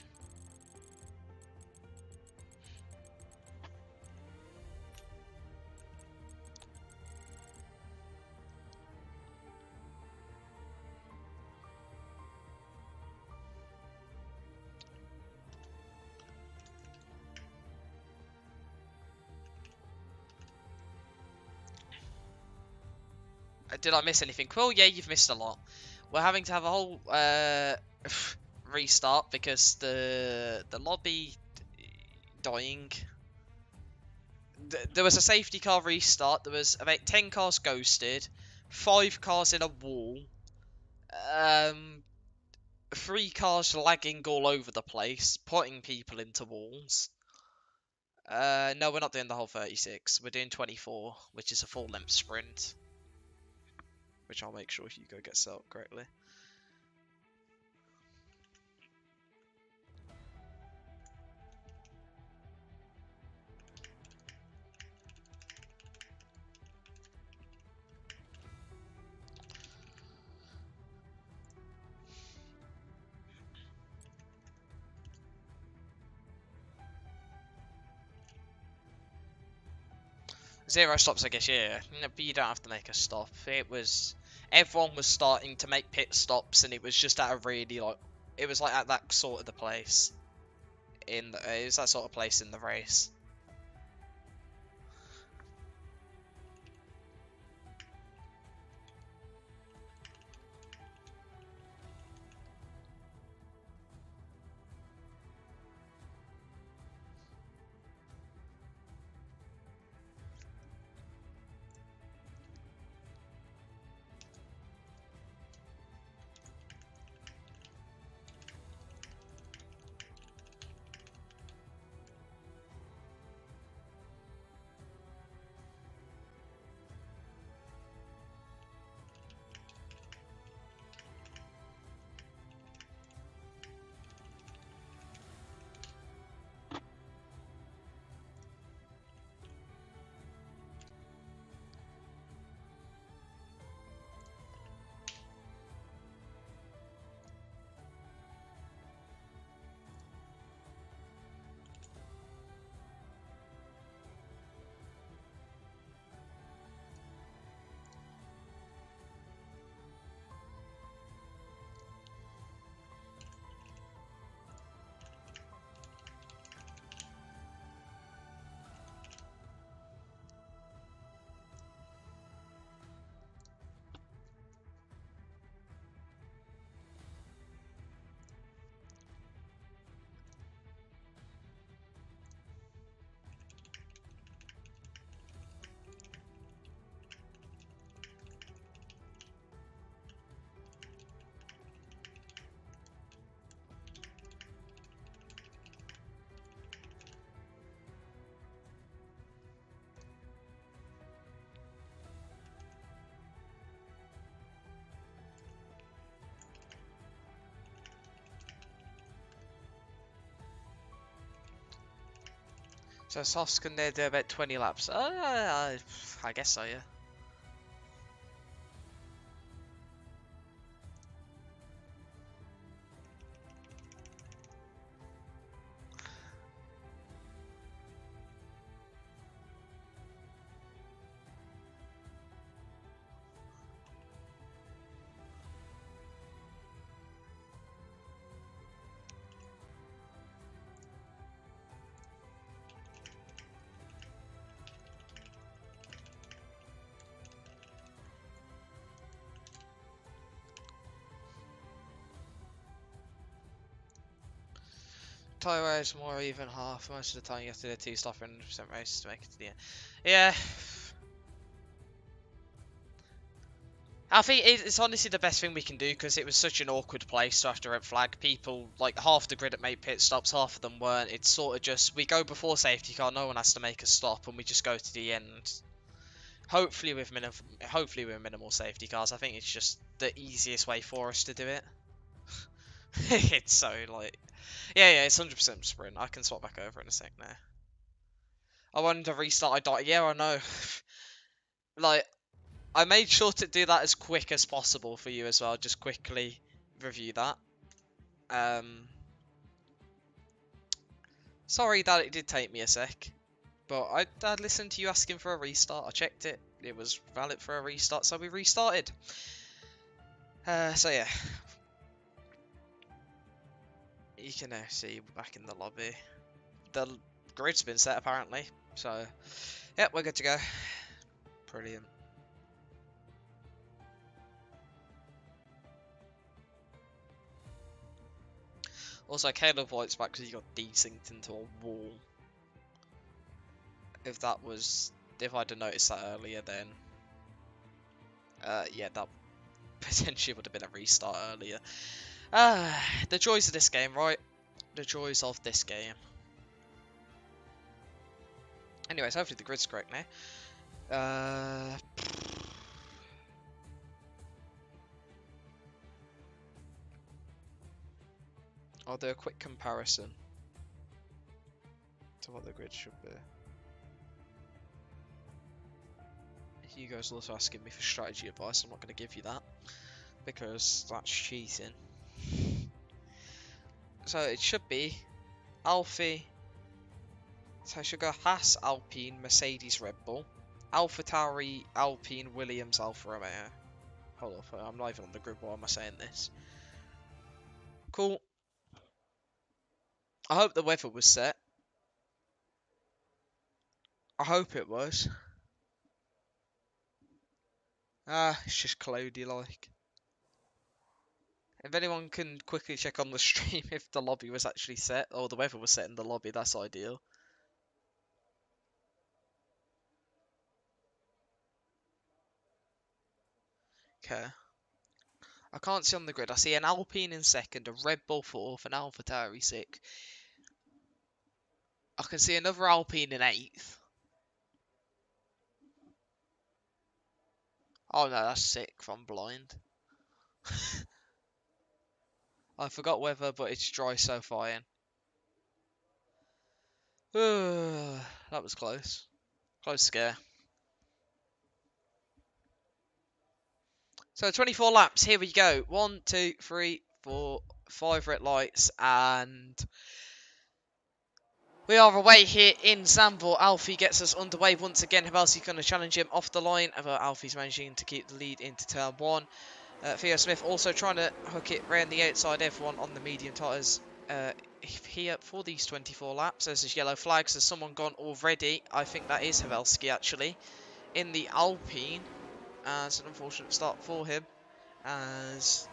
Did I miss anything? Well, yeah, you've missed a lot. We're having to have a whole restart because the lobby dying. There was a safety car restart. There was about 10 cars ghosted, 5 cars in a wall. 3 cars lagging all over the place, putting people into walls. No, we're not doing the whole 36. We're doing 24, which is a full length sprint. Which I'll make sure you go get set up correctly. Zero stops, I guess, yeah. No, but you don't have to make a stop. Everyone was starting to make pit stops, and it was just at a really, like, it was like at that sort of the place. It was that sort of place in the race. So Softs can they do about 20 laps? I guess so, yeah. Tyre race more even half. Most of the time you have to do a 2-stop and 100% race to make it to the end. Yeah. I think it's honestly the best thing we can do because it was such an awkward place after red flag. People, like half the grid at made pit stops, half of them weren't. It's sort of just, we go before safety car, no one has to make a stop and we just go to the end. Hopefully with minimal safety cars. I think it's just the easiest way for us to do it. It's so like, yeah, it's 100% sprint. I can swap back over in a sec now. I wanted to restart. I died. Yeah, I know. Like, I made sure to do that as quick as possible for you as well. Just quickly review that. Sorry that it did take me a sec, but I listened to you asking for a restart. I checked it. It was valid for a restart, so we restarted. So yeah. You can now see back in the lobby. The grid's been set apparently, so yeah, we're good to go. Brilliant. Also, Caleb White's back because he got desynced into a wall. If I'd have noticed that earlier, then yeah, that potentially would have been a restart earlier. The joys of this game, right? The joys of this game. Anyways, hopefully the grid's correct now. I'll do a quick comparison to what the grid should be. Hugo's also asking me for strategy advice. I'm not going to give you that because that's cheating. So it should be Alfie. So I should go Haas, Alpine, Mercedes, Red Bull, AlphaTauri, Alpine, Williams, Alfa Romeo. Hold up, I'm not even on the grid. Why am I saying this? Cool. I hope the weather was set. I hope it was. It's just cloudy like. If anyone can quickly check on the stream if the lobby was actually set, or the weather was set in the lobby, that's ideal. Okay. I can't see on the grid. I see an Alpine in second, a Red Bull fourth, an AlphaTauri sixth. I can see another Alpine in eighth. Oh no, that's sixth. I'm blind. I forgot weather, but it's dry so fine. That was close. Close scare. So 24 laps, here we go. 1, 2, 3, 4, 5 red lights, and we are away here in Zandvoort. Alfie gets us underway once again. Hibelsi's going to challenge him off the line, but Alfie's managing to keep the lead into turn 1. Theo Smith also trying to hook it round the outside, everyone on the medium tyres here for these 24 laps. There's this yellow flag, so someone gone already. I think that is Hibelsi actually, in the Alpine. It's an unfortunate start for him, as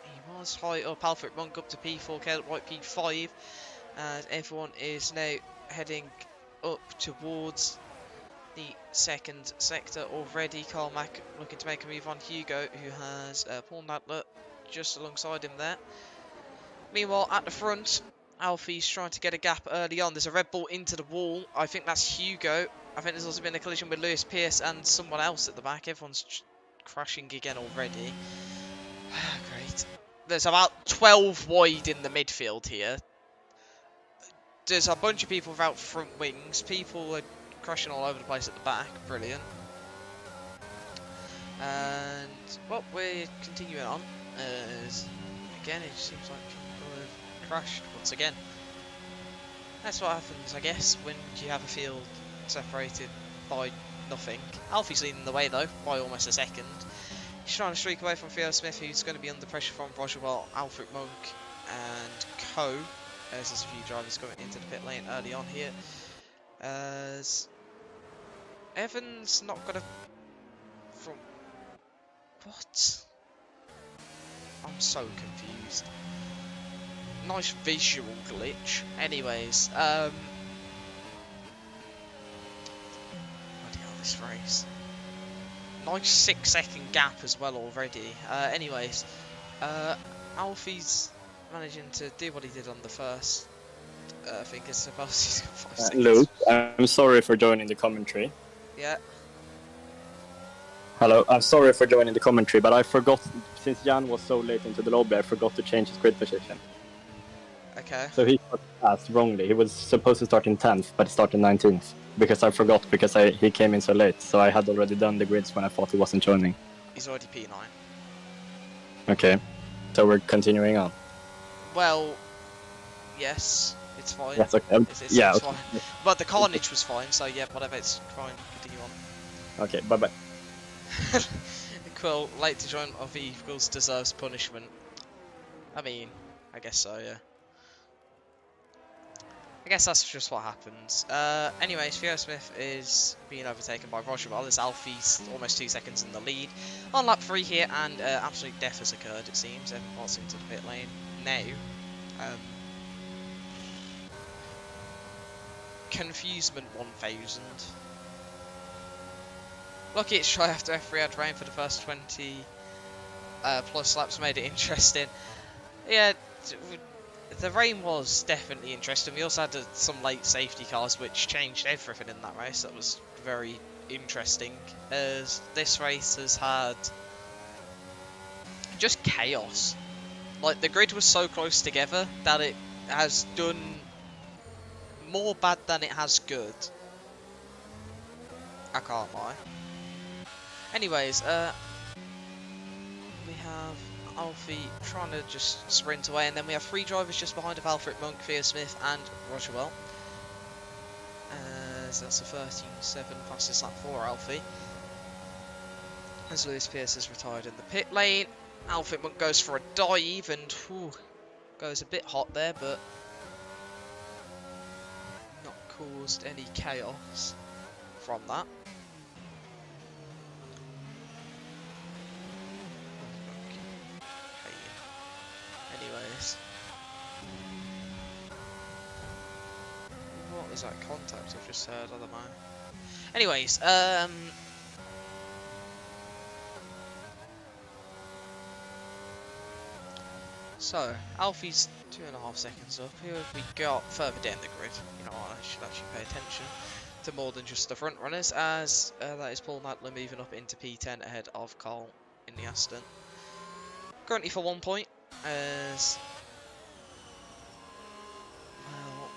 he was high up. Alfred Monk up to P4, Caleb White P5, and everyone is now heading up towards the second sector already. Carl Mack looking to make a move on Hugo, who has Paul Nadler just alongside him there. Meanwhile, at the front, Alfie's trying to get a gap early on. There's a Red Bull into the wall. I think that's Hugo. I think there's also been a collision with Lewis Pierce and someone else at the back. Everyone's crashing again already. Great. There's about 12 wide in the midfield here. There's a bunch of people without front wings. People are crashing all over the place at the back. Brilliant. And, well, we're continuing on. As, again, it seems like people have crashed once again. That's what happens, I guess, when you have a field separated by nothing. Alfie's leading the way, though, by almost a second. He's trying to streak away from Theo Smith, who's going to be under pressure from Roger Well, Alfred Monk, and Co. As there's a few drivers coming into the pit lane early on here. As Evans not got a front. What? I'm so confused. Nice visual glitch. Anyways, bloody hell, this race. Nice 6-second gap as well already. Anyways, Alfie's managing to do what he did on the first. I think it's about 5 seconds. Luke, I'm sorry for joining the commentary. Yeah. Hello, I'm sorry for joining the commentary, but I forgot, since Jan was so late into the lobby, I forgot to change his grid position. Okay. So he passed wrongly. He was supposed to start in 10th, but he started 19th. Because I forgot, because he came in so late. So I had already done the grids when I thought he wasn't joining. He's already P9. Okay, so we're continuing on. Well, yes, it's fine. Yes, okay. It's Okay. fine. But the carnage was fine, so yeah, whatever, it's fine. Continue on. Okay, bye-bye. Quill, late to join of equals deserves punishment. I mean, I guess so, yeah. I guess that's just what happens. Anyways, Theo Smith is being overtaken by Roger Wallace. Alfie's almost 2 seconds in the lead. On lap 3 here, and absolute death has occurred, it seems. Evan Potts into the pit lane now. Confusement 1000. Lucky it's try after F3 had rain for the first 20 plus laps, made it interesting. Yeah, the rain was definitely interesting. We also had some late safety cars, which changed everything in that race. That was very interesting, as this race has had just chaos. Like, the grid was so close together that it has done more bad than it has good. I can't lie. Anyways, we have Alfie trying to just sprint away, and then we have three drivers just behind of Alfred Monk, Theo Smith, and Roger Well. So that's a 13.7 fastest lap for Alfie. As Lewis Pierce has retired in the pit lane, Alfred Monk goes for a dive and goes a bit hot there, but not caused any chaos from that. Anyways, what was that contact I've just heard? I don't know. Anyways, so Alfie's 2.5 seconds up. Who have we got further down the grid? You know what, I should actually pay attention to more than just the front runners, as that is Paul Nadler moving up into P10 ahead of Carl in the Aston. Currently for 1 point, as well,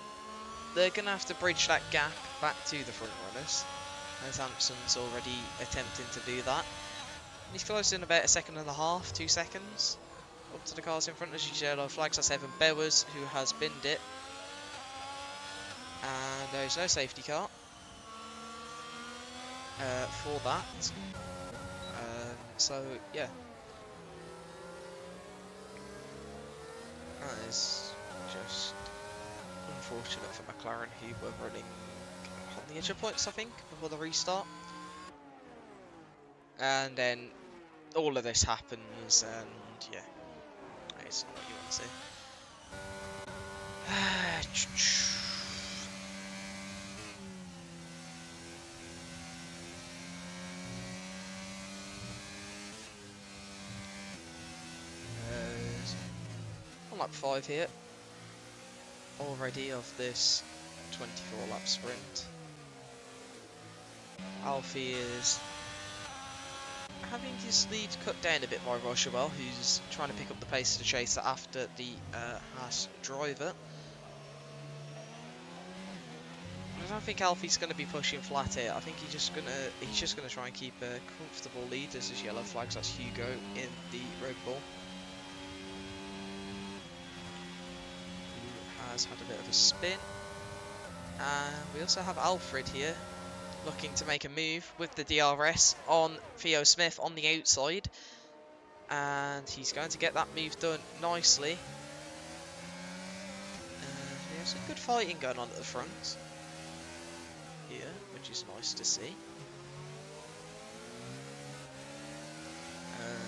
they're going to have to bridge that gap back to the front runners, as Hampson's already attempting to do that. He's close in about 1.5 seconds, 2 seconds up to the cars in front. As you see, yellow flags. That's Evan Bowers who has binned it, and there's no safety car for that. So yeah, that is just unfortunate for McLaren, who were running on the edge of points, I think, before the restart. And then all of this happens, and yeah, it's not what you want to see. On lap 5 here, already of this 24 lap sprint. Alfie is having his lead cut down a bit by Rochewell, who's trying to pick up the pace of the chaser after the Haas driver. I don't think Alfie's going to be pushing flat here. I think he's just gonna try and keep a comfortable lead as his yellow flags. That's Hugo in the Red Bull, who has had a bit of a spin. And we also have Alfred here, looking to make a move with the DRS on Theo Smith on the outside, and he's going to get that move done nicely. Yeah, some good fighting going on at the front here, which is nice to see.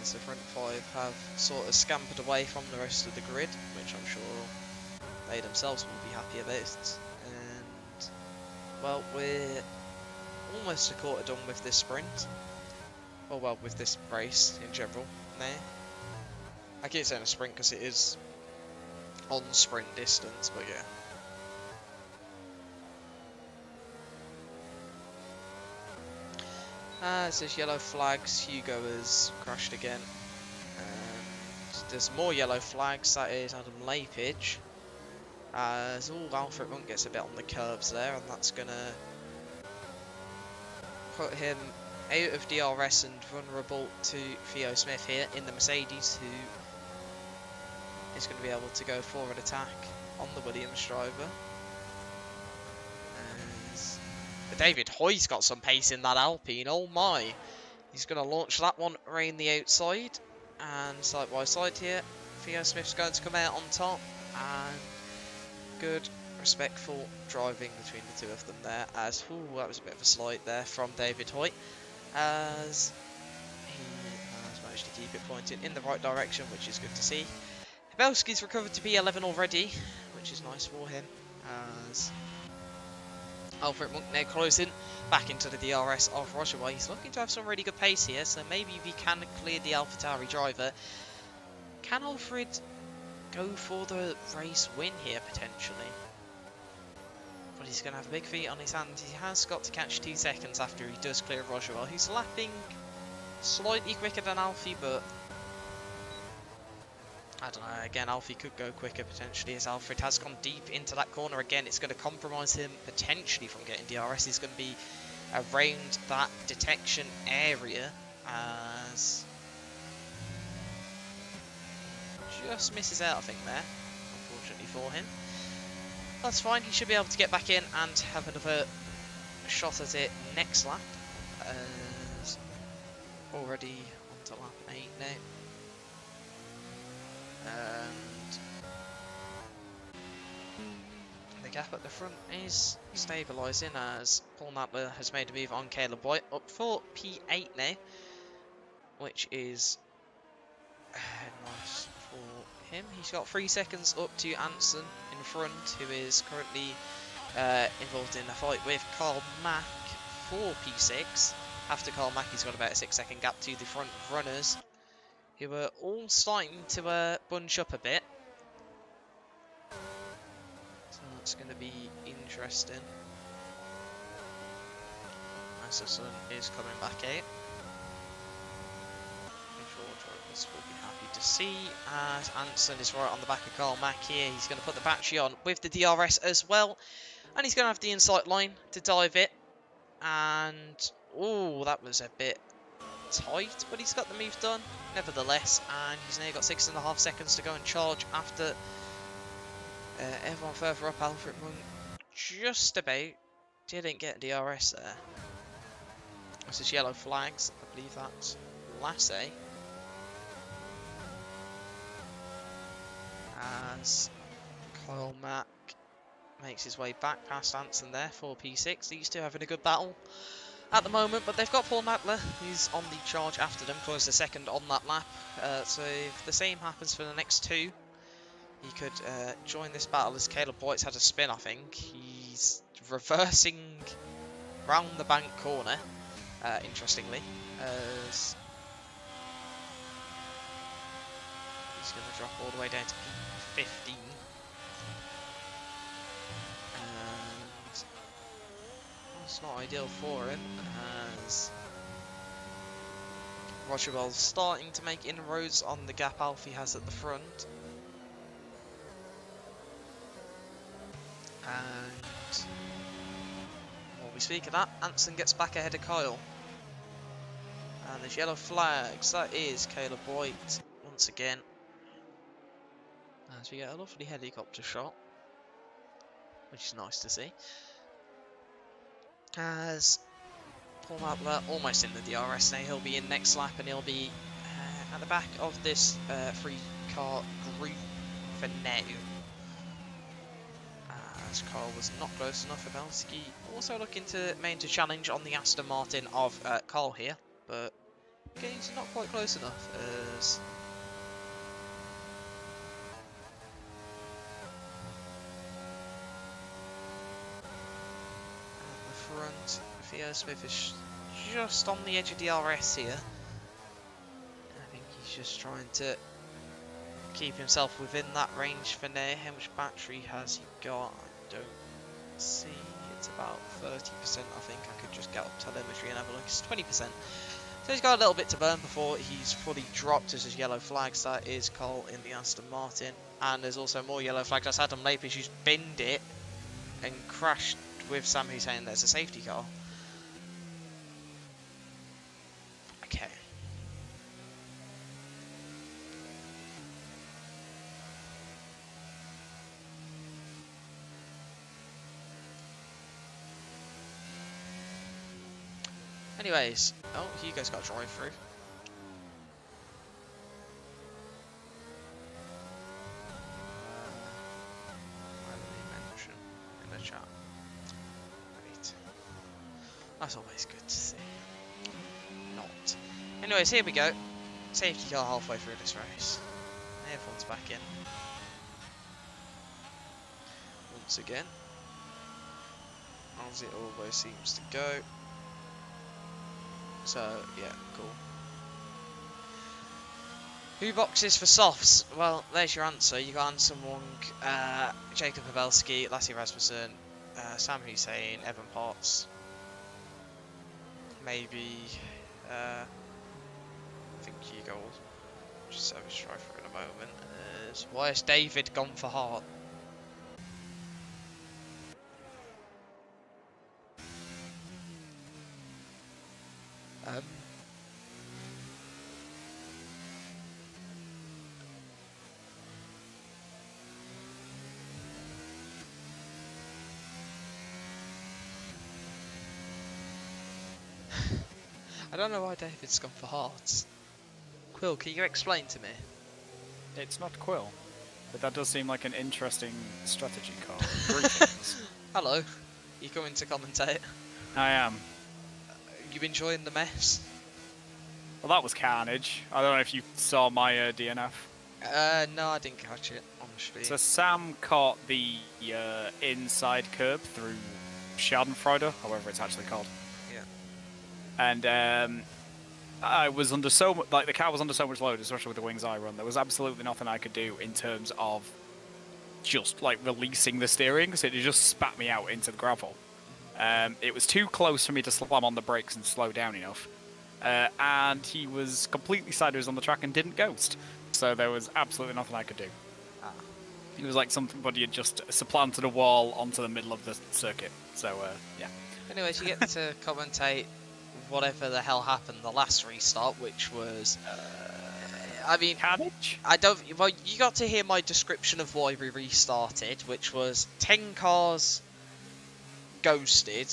So front 5 have sort of scampered away from the rest of the grid, which I'm sure they themselves will be happy about. And well, we're almost a quarter done with this sprint. Oh well, with this race in general. Now, I keep saying a sprint because it is on sprint distance, but yeah. As there's yellow flags, Hugo has crashed again. And there's more yellow flags, that is Adam Lapidge. As Alfred Monk gets a bit on the curves there, and that's going to put him out of DRS and vulnerable to Theo Smith here in the Mercedes, who is going to be able to go forward attack on the Williams driver. David Hoy's got some pace in that Alpine, oh my. He's going to launch that one around the outside, and side by side here, Theo Smith's going to come out on top, and good respectful driving between the two of them there, as that was a bit of a slide there from David Hoy, as he has managed to keep it pointed in the right direction, which is good to see. Hebelski's recovered to P11 already, which is nice for him, as Alfred Monk now closing back into the DRS of Roger. Well, he's looking to have some really good pace here, so maybe if he can clear the AlphaTauri driver. Can Alfred go for the race win here, potentially. But he's going to have a big feat on his hands. He has got to catch 2 seconds after he does clear Rogerwell, who's lapping slightly quicker than Alfie, but I don't know. Again, Alfie could go quicker potentially, as Alfred has gone deep into that corner. Again, it's going to compromise him potentially from getting DRS. He's going to be around that detection area, as just misses out, I think, there, unfortunately for him. That's fine, he should be able to get back in and have another shot at it next lap. As already onto lap 8 now. And the gap at the front is stabilising, as Paul Matler has made a move on Caleb White up for P8 now, which is nice for him. He's got 3 seconds up to Anson in front, who is currently involved in a fight with Carl Mack for P6. After Carl Mack, he's got about a 6-second gap to the front runners, who are all starting to bunch up a bit. So that's going to be interesting. Masterson is coming back out. I'm sure drivers will be happy to see, as Anson is right on the back of Carl Mack here. He's going to put the battery on with the DRS as well, and he's going to have the inside line to dive it. And oh, that was a bit tight, but he's got the move done nevertheless, and he's now got 6.5 seconds to go and charge after everyone further up. Alfred Monk just about didn't get DRS there. This is yellow flags, I believe that's Lassie, as Kyle Mack makes his way back past Anson there for P6. These two having a good battle at the moment, but they've got Paul Matler, who's on the charge after them, close the second on that lap. So if the same happens for the next two, he could join this battle, as Caleb White's had a spin, I think. He's reversing round the bank corner, interestingly, as he's going to drop all the way down to P15. It's not ideal for him, as Rogerwell's starting to make inroads on the gap Alfie has at the front. And while we speak of that, Anson gets back ahead of Kyle. And there's yellow flags. That is Caleb White once again, as we get a lovely helicopter shot, which is nice to see. As Paul Matler almost in the DRS now, he'll be in next lap, and he'll be at the back of this 3-car group for now. As Carl was not close enough. Abelski also looking to mount a challenge on the Aston Martin of Carl here, but again, he's not quite close enough, as front, Theo Smith is just on the edge of DRS here. I think he's just trying to keep himself within that range for now. How much battery has he got? I don't see. It's about 30%, I think. I could just get up telemetry and have a look. It's 20%. So he's got a little bit to burn before he's fully dropped as his yellow flags. That is Cole in the Aston Martin. And there's also more yellow flags. That's Adam Lapish, who's binned it and crashed with Sam Hussein. There's a safety car. Okay. Anyways, oh, Hugo's got a drive through. Why did he mention in the chat? Great. That's always good to see. Not. Anyways, here we go. Safety car halfway through this race. Everyone's back in. Once again. As it always seems to go. So, yeah, cool. Who boxes for softs? Well, there's your answer. You got Anson Wong, Jacob Pavelski, Lassie Rasmussen, Sam Hussein, Evan Potts. Maybe, I think Hugo will just service striker in a moment. Why has David gone for Hart? I don't know why David's gone for Hearts. Quill, can you explain to me? It's not Quill, but that does seem like an interesting strategy call. Greetings. Hello, you coming to commentate? I am. You enjoying the mess? Well, that was carnage. I don't know if you saw my DNF. No, I didn't catch it, honestly. So Sam caught the inside curb through Schadenfreude, however it's actually called. Yeah. And I was under so much, like the car was under so much load, especially with the wings I run. There was absolutely nothing I could do in terms of just like releasing the steering, so it just spat me out into the gravel. It was too close for me to slam on the brakes and slow down enough. And he was completely sideways on the track and didn't ghost. So there was absolutely nothing I could do. It was like somebody had just supplanted a wall onto the middle of the circuit. So, yeah. Anyways, you get to commentate whatever the hell happened the last restart, which was... I mean... Carnage? I don't... Well, you got to hear my description of why we restarted, which was 10 cars ghosted,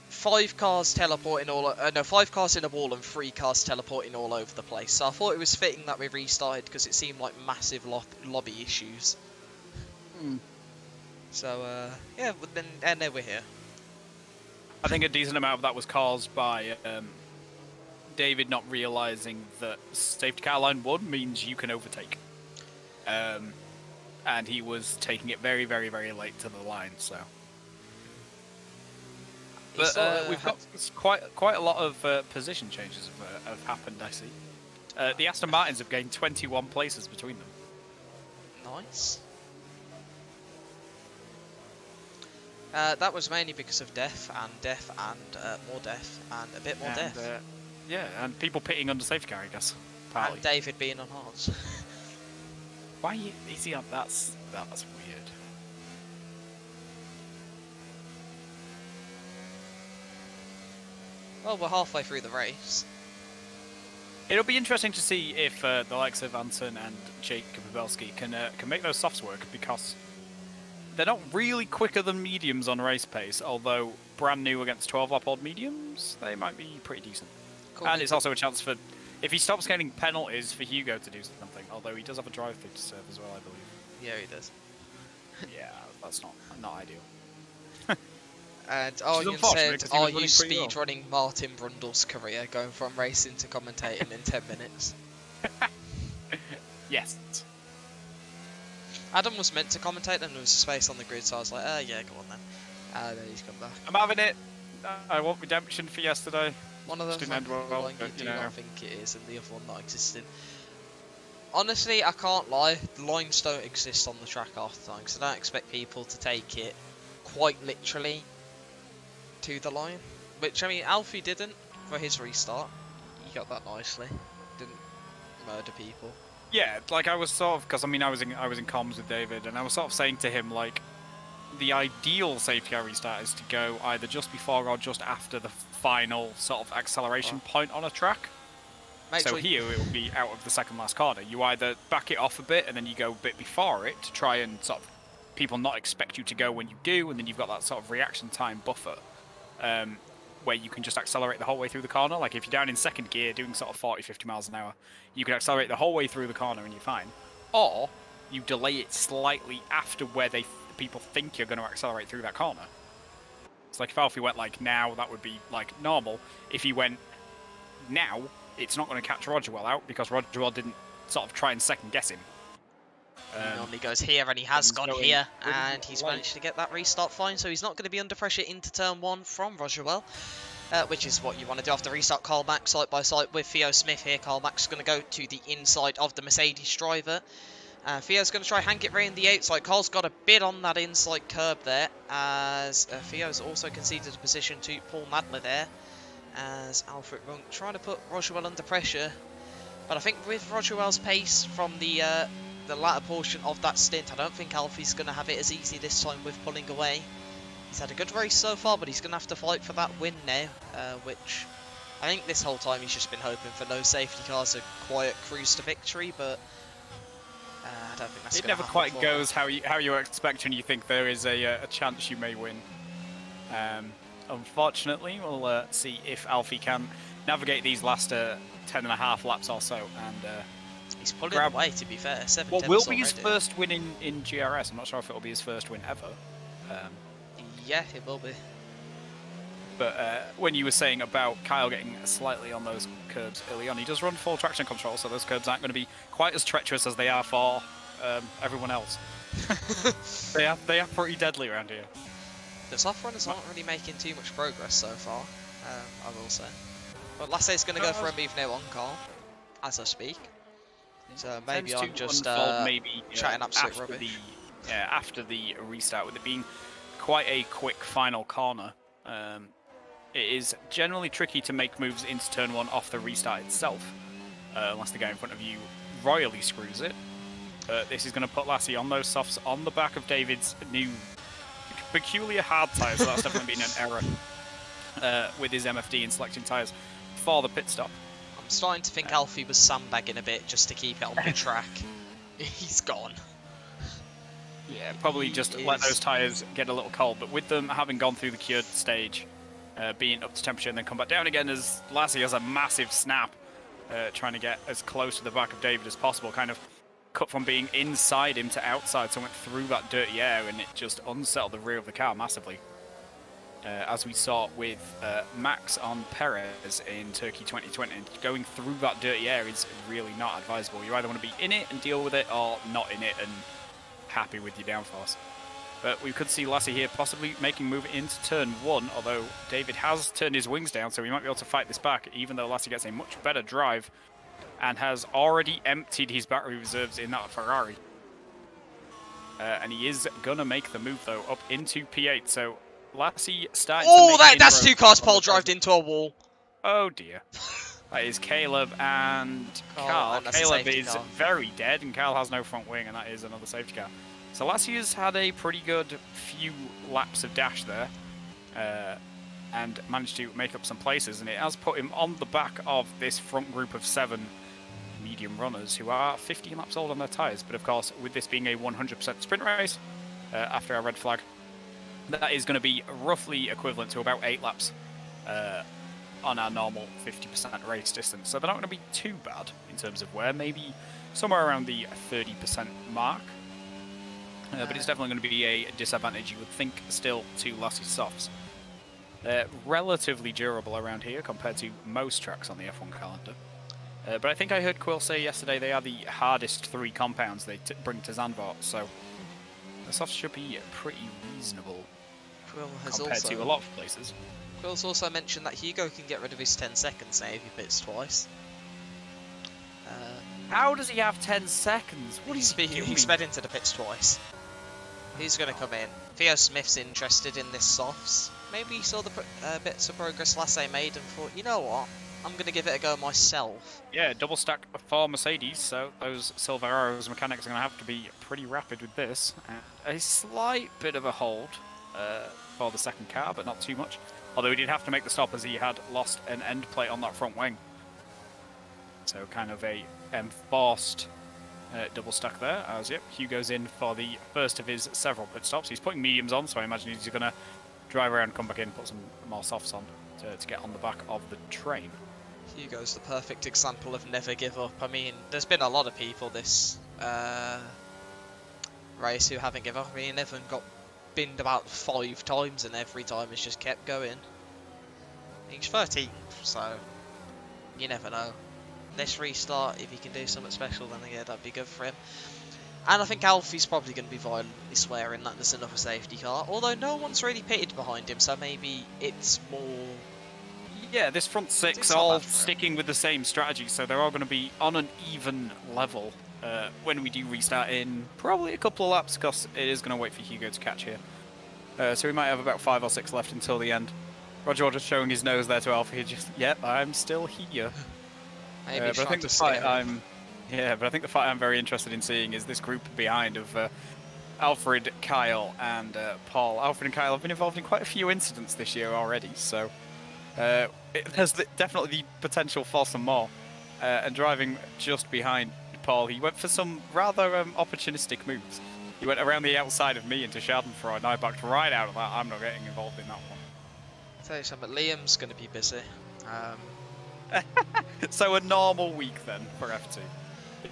5 cars teleporting all... no, 5 cars in a wall and 3 cars teleporting all over the place. So I thought it was fitting that we restarted because it seemed like massive lobby issues. So, yeah, but then, and then we're here. I think a decent amount of that was caused by David not realising that safety car line 1 means you can overtake. And he was taking it very, very, very late to the line, so... But we've got quite a lot of position changes have happened, I see. The Aston Martins have gained 21 places between them. Nice. That was mainly because of death and more death and a bit more death. Yeah, and people pitting under safety car, I guess. Partly. And David being on hards. Why is he on? That's weird. Well, we're halfway through the race. It'll be interesting to see if the likes of Anson and Jake Pavelski can make those softs work, because they're not really quicker than mediums on race pace, although brand new against 12-lap old mediums, they might be pretty decent. Cool. And it's also a chance for, if he stops getting penalties, for Hugo to do something, although he does have a drive through to serve as well, I believe. Yeah, he does. Yeah, that's not ideal. And Arjen said, are you speedrunning Martin Brundle's career, going from racing to commentating in 10 minutes? Yes. Adam was meant to commentate and there was space on the grid, so I was like, yeah, go on then. And then he's come back. I'm having it. I want redemption for yesterday. One of them didn't end well, you do not think it is, and the other one not existing. Honestly, I can't lie, the lines don't exist on the track half the time, because I don't expect people to take it quite literally to the line. Which, I mean, Alfie didn't for his restart. He got that nicely. Didn't murder people. Yeah, like I was sort of, because I mean I was in comms with David, and I was sort of saying to him, like, the ideal safety car restart is to go either just before or just after the final sort of acceleration point on a track. So here it will be out of the second last corner. You either back it off a bit and then you go a bit before it to try and sort of people not expect you to go when you do, and then you've got that sort of reaction time buffer where you can just accelerate the whole way through the corner. Like if you're down in second gear doing sort of 40, 50 miles an hour, you can accelerate the whole way through the corner and you're fine. Or you delay it slightly after where people think you're going to accelerate through that corner. It's like if Alfie went like now, that would be like normal. If he went now, it's not going to catch Roger well out because Roger well didn't sort of try and second guess him. He normally goes here, and he has he's gone going here, really and he's late. managed to get that restart fine, so he's not going to be under pressure into turn 1 from Rogerwell, which is what you want to do after restart. Karl Max side by side with Theo Smith here. Karl Max is going to go to the inside of the Mercedes driver. Theo's going to try hang it round the outside. Carl's got a bit on that inside curb there, as Theo's also conceded a position to Paul Madler there, as Alfred Runk trying to put Rogerwell under pressure. But I think with Rogerwell's pace from the latter portion of that stint, I don't think Alfie's going to have it as easy this time with pulling away. He's had a good race so far, but he's going to have to fight for that win now, which I think this whole time he's just been hoping for no safety cars, a quiet cruise to victory, but I don't think that's It going to never happen quite for goes how you expect when you think there is a chance you may win. Unfortunately, we'll see if Alfie can navigate these last 10.5 laps or so, and he's pulling grab away, to be fair. 7 what tenths will be his already. first win in GRS. I'm not sure if it'll be his first win ever. Yeah, it will be. But when you were saying about Kyle getting slightly on those curbs early on, he does run full traction control, so those curbs aren't going to be quite as treacherous as they are for everyone else. They are pretty deadly around here. The soft runners aren't really making too much progress so far, I will say. But Lassay's going to go for a move now on Carl, as I speak. So maybe Tends I'm to just unfold maybe, chatting absolute after rubbish. after the restart, with it being quite a quick final corner. It is generally tricky to make moves into turn 1 off the restart itself, unless the guy in front of you royally screws it. This is going to put Lassie on those softs on the back of David's new peculiar hard tyres, so that's definitely been an error with his MFD in selecting tyres for the pit stop. I'm starting to think Alfie was sandbagging a bit just to keep it on the track. He's gone. Yeah, probably just let those tyres get a little cold, but with them having gone through the cured stage, being up to temperature and then come back down again, as Lassie has a massive snap, trying to get as close to the back of David as possible, kind of cut from being inside him to outside, so went through that dirty air, and it just unsettled the rear of the car massively. As we saw with Max on Perez in Turkey 2020, going through that dirty air is really not advisable. You either want to be in it and deal with it, or not in it and happy with your downforce. But we could see Lassie here possibly making a move into turn 1, although David has turned his wings down, so we might be able to fight this back, even though Lassie gets a much better drive and has already emptied his battery reserves in that Ferrari. And he is going to make the move, though, up into P8, so Lassie starting to make that's inroads 2 cars on pole the drived into a wall. Oh dear. That is Caleb and Carl. and that's a Caleb safety is car. very dead, and Carl has no front wing, and that is another safety car. So Lassie has had a pretty good few laps of dash there, and managed to make up some places, and it has put him on the back of this front group of 7 medium runners who are 15 laps old on their tyres. But of course, with this being a 100% sprint race, after our red flag, that is going to be roughly equivalent to about 8 laps on our normal 50% race distance. So they're not going to be too bad in terms of wear, maybe somewhere around the 30% mark. But it's definitely going to be a disadvantage, you would think, still to Lassie's softs. They're relatively durable around here compared to most tracks on the F1 calendar. But I think I heard Quill say yesterday they are the hardest 3 compounds they bring to Zandvoort, so the softs should be pretty reasonable Quill has compared to a lot of places. Quill's also mentioned that Hugo can get rid of his 10 seconds now if he pits twice. How does he have 10 seconds? What is he doing? He sped into the pits twice. Who's going to come in? Theo Smith's interested in this softs. Maybe he saw the bits of progress Lasse made and thought, you know what, I'm going to give it a go myself. Yeah, double stack for Mercedes, so those Silver Arrows mechanics are going to have to be pretty rapid with this. And a slight bit of a hold for the second car, but not too much. Although he did have to make the stop as he had lost an end plate on that front wing. So kind of a enforced double stack there, as yep, Hugo's in for the first of his several pit stops. He's putting mediums on, so I imagine he's going to drive around, come back in, put some more softs on to get on the back of the train. Hugo's the perfect example of never give up. I mean, there's been a lot of people this race who haven't given up. I mean, Evan got binned about 5 times and every time it's just kept going. He's 13th, so you never know. This restart, if he can do something special, then yeah, that'd be good for him. And I think Alfie's probably going to be violently swearing that there's another safety car, although no one's really pitted behind him, so maybe it's more... Yeah, this front six It's are not all bad for him. sticking with the same strategy, so they're all going to be on an even level when we do restart in probably a couple of laps, because it is going to wait for Hugo to catch here. So we might have about 5 or 6 left until the end. Roger just showing his nose there to Alfie, just, yep, I'm still here. Maybe But I trying think to the fight scare him. but I think the fight I'm very interested in seeing is this group behind of Alfred, Kyle, and Paul. Alfred and Kyle have been involved in quite a few incidents this year already, so there's definitely the potential for some more. And driving just behind Paul, he went for some rather opportunistic moves. He went around the outside of me into Schadenfreude, and I backed right out of that. I'm not getting involved in that one. I'll tell you something, Liam's going to be busy. So a normal week then for F2.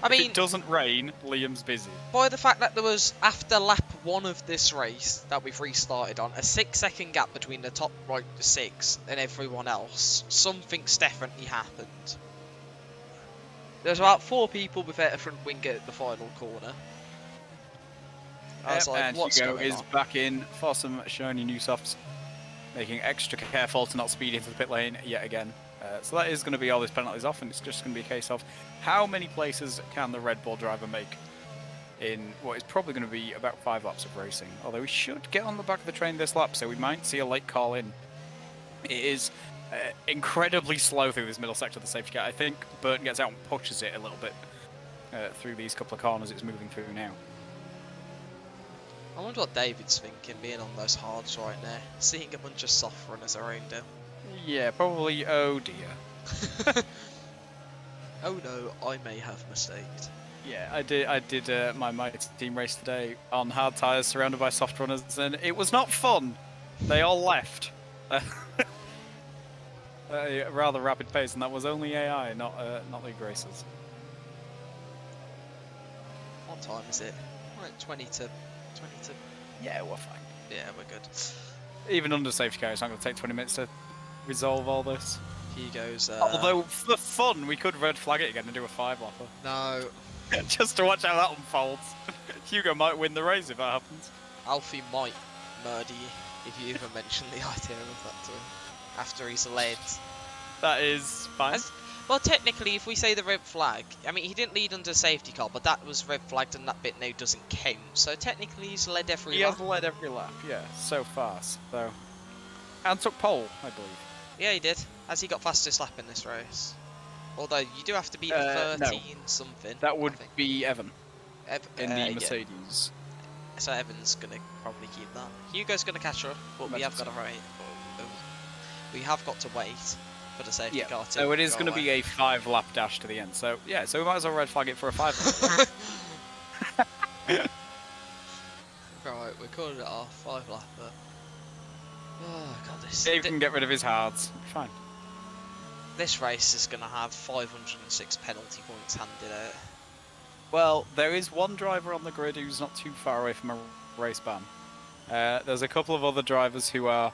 I If mean, it doesn't rain, Liam's busy. by the fact that there was, after lap 1 of this race that we've restarted on, a 6-second gap between the top right 6 and everyone else, something's definitely happened. There's about 4 people without a front wing at the final corner. I was like, and what's Hugo going is on? back in for some shiny new softs, making extra careful to not speed into the pit lane yet again. So that is going to be all his penalties off, and it's just going to be a case of how many places can the Red Bull driver make in what is probably going to be about 5 laps of racing. Although we should get on the back of the train this lap, so we might see a late call in. It is incredibly slow through this middle sector of the safety car. I think Burton gets out and pushes it a little bit through these couple of corners it's moving through now. I wonder what David's thinking, being on those hards right now, seeing a bunch of soft runners around him. Yeah, probably, oh dear. Oh no, I may have mistaked. Yeah, I did my team race today on hard tyres surrounded by soft runners, and it was not fun. They all left. A rather rapid pace, and that was only AI, not league races. What time is it? Right, 20 to... Yeah, we're fine. Yeah, we're good. Even under safety car, it's not going to take 20 minutes to resolve all this. Hugo's... Although, for fun, we could red flag it again and do a 5-lapper. No. Just to watch how that unfolds. Hugo might win the race if that happens. Alfie might murder you if you even mention the idea of that to him. After he's led. That is fine. Well, technically, if we say the red flag, I mean, he didn't lead under safety car, but that was red flagged and that bit now doesn't count. So technically, he's led every lap. He has led every lap, yeah, so far, so. And took pole, I believe. Yeah, he did. Has he got fastest lap in this race? Although, you do have to beat no. 13 something. That would be Evan in the yeah. Mercedes. So Evan's going to probably keep that. Hugo's going to catch up, but we have got to wait. We have got to wait for the safety car to so it is go going to be away. a 5-lap dash to the end. So yeah, so we might as well red flag it for a 5-lap. Right, we're calling it off. 5-lapper. Oh god, Dave can get rid of his hards. Fine. this race is going to have 506 penalty points handed out. Well, there is one driver on the grid who's not too far away from a race ban. There's a couple of other drivers who have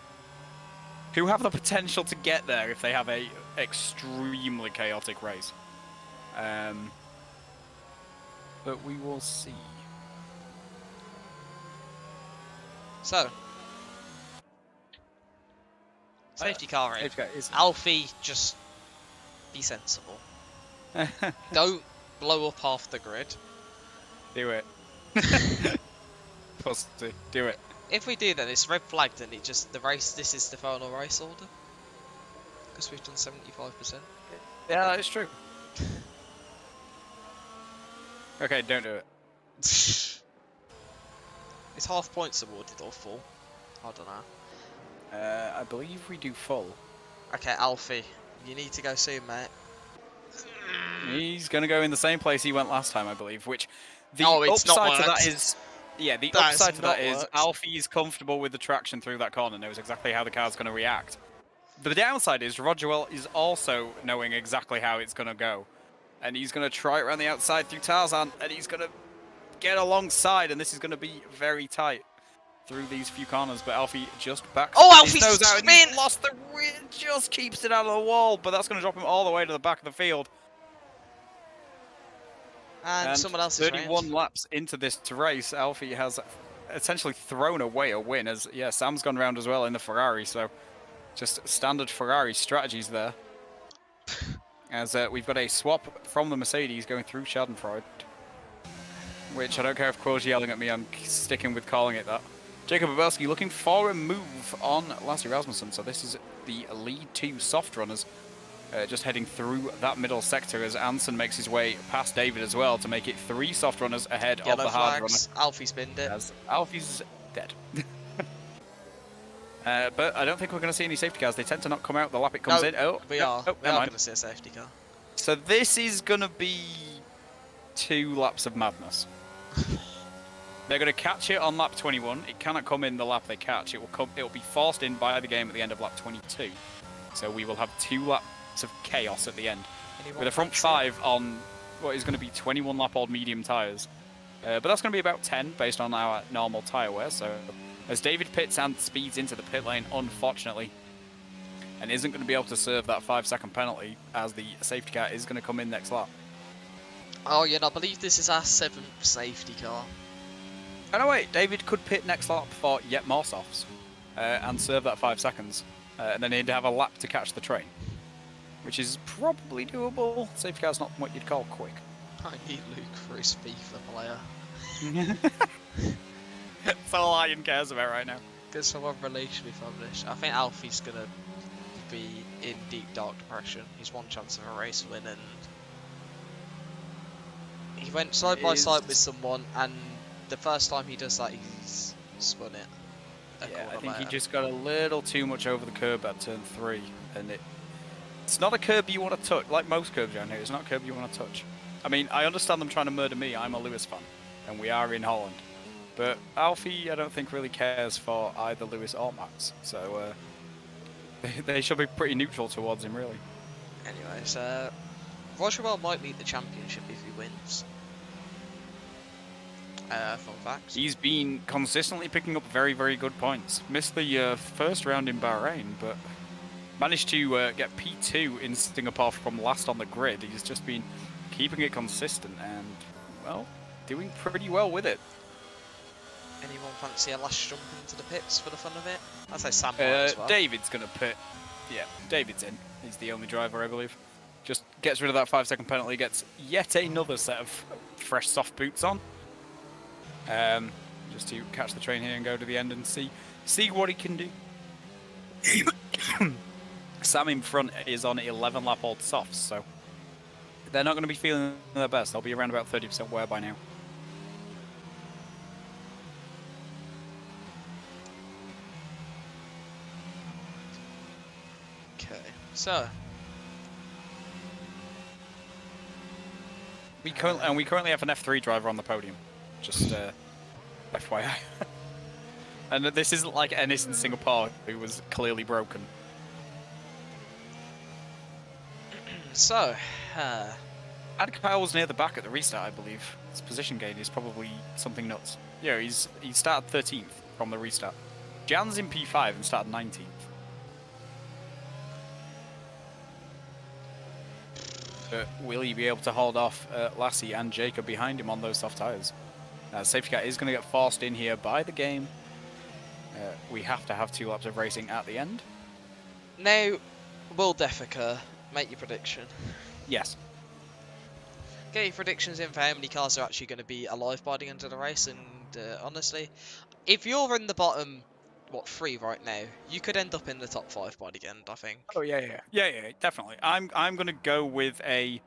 the potential to get there if they have a extremely chaotic race. But we will see. So, safety car in. Is Alfie, just be sensible. Don't blow up half the grid. Do it. Pussy. Do it. If we do, then it's red flagged and it just, the race, this is the final race order. Because we've done 75%. Yeah, that is true. Okay, don't do it. Is half points awarded or full? I don't know. I believe we do full. Okay, Alfie, you need to go soon, mate. He's going to go in the same place he went last time, I believe, which the Oh, it's not upside to worked. that is... Yeah, the That upside has to that not is worked. Alfie is comfortable with the traction through that corner, knows exactly how the car's going to react. But the downside is Roger is also knowing exactly how it's going to go. And he's going to try it around the outside through Tarzan, and he's going to get alongside, and this is going to be very tight through these few corners. But Alfie just backs Oh, his Alfie's nose out, and he's spin! lost the just keeps it out of the wall, but that's going to drop him all the way to the back of the field. And someone else is 31 round. laps into this race, Alfie has essentially thrown away a win. As yeah, Sam's gone round as well in the Ferrari. So just standard Ferrari strategies there. As we've got a swap from the Mercedes going through Schadenfreude. Which I don't care if Quo's yelling at me, I'm sticking with calling it that. Jacob Babelski looking for a move on Lasse Rasmussen. So this is the lead two soft runners. Just heading through that middle sector as Anson makes his way past David as well to make it 3 soft runners ahead of the hard runner. Alfie's binned it. As Alfie's dead. But I don't think we're going to see any safety cars. They tend to not come out the lap it comes in. Oh, we are going to see a safety car. So this is going to be 2 laps of madness. They're going to catch it on lap 21. It cannot come in the lap they catch. It will be forced in by the game at the end of lap 22. So we will have 2 laps of chaos at the end. With a front 5 on what is going to be 21 lap old medium tyres. But that's going to be about 10 based on our normal tyre wear. So as David pits and speeds into the pit lane, unfortunately, and isn't going to be able to serve that 5-second penalty as the safety car is going to come in next lap. Oh yeah, I believe this is our 7th safety car. Oh no wait, David could pit next lap for yet more softs and serve that 5 seconds. And then he'd have a lap to catch the train. Which is probably doable. Safety car's not what you'd call quick. I need Luke for his FIFA player. That's all Ian cares about right now. Because for one release we published, I think Alfie's going to be in deep dark depression. He's 1 chance of a race win, and he went side by side with someone, and the first time he does that, he's spun it. Yeah, I think he just got a little too much over the curb at turn 3, and it's not a curb you want to touch, like most curbs around here. It's not a curb you want to touch. I mean, I understand them trying to murder me. I'm a Lewis fan, and we are in Holland. But Alfie, I don't think really cares for either Lewis or Max. So they should be pretty neutral towards him, really. Anyways, Roger might lead the championship if he wins. Fun facts. He's been consistently picking up very, very good points. Missed the first round in Bahrain, but managed to get P2 in Singapore from last on the grid. He's just been keeping it consistent and, well, doing pretty well with it. Anyone fancy a last jump into the pits for the fun of it? I'd say Sam as well. David's going to pit. Yeah, David's in. He's the only driver, I believe. Just gets rid of that 5-second penalty, gets yet another set of fresh soft boots on. Just to catch the train here and go to the end and see what he can do. Sam in front is on 11 lap old softs, so they're not going to be feeling their best. They'll be around about 30% wear by now. Okay, so we currently have an F3 driver on the podium. Just FYI. And this isn't like Ennis in Singapore, who was clearly broken. So, and Kyle was near the back at the restart, I believe. His position gain is probably something nuts. Yeah, he started 13th from the restart. Jan's in P5 and started 19th. Will he be able to hold off Lasse and Jacob behind him on those soft tyres? Safety car is going to get forced in here by the game. We have to have 2 laps of racing at the end. Now, will death occur? Make your prediction. Yes. Get your predictions in for how many cars are actually going to be alive by the end of the race, and honestly, if you're in the bottom, 3 right now, you could end up in the top 5 by the end, I think. Oh, yeah, definitely. I'm going to go with I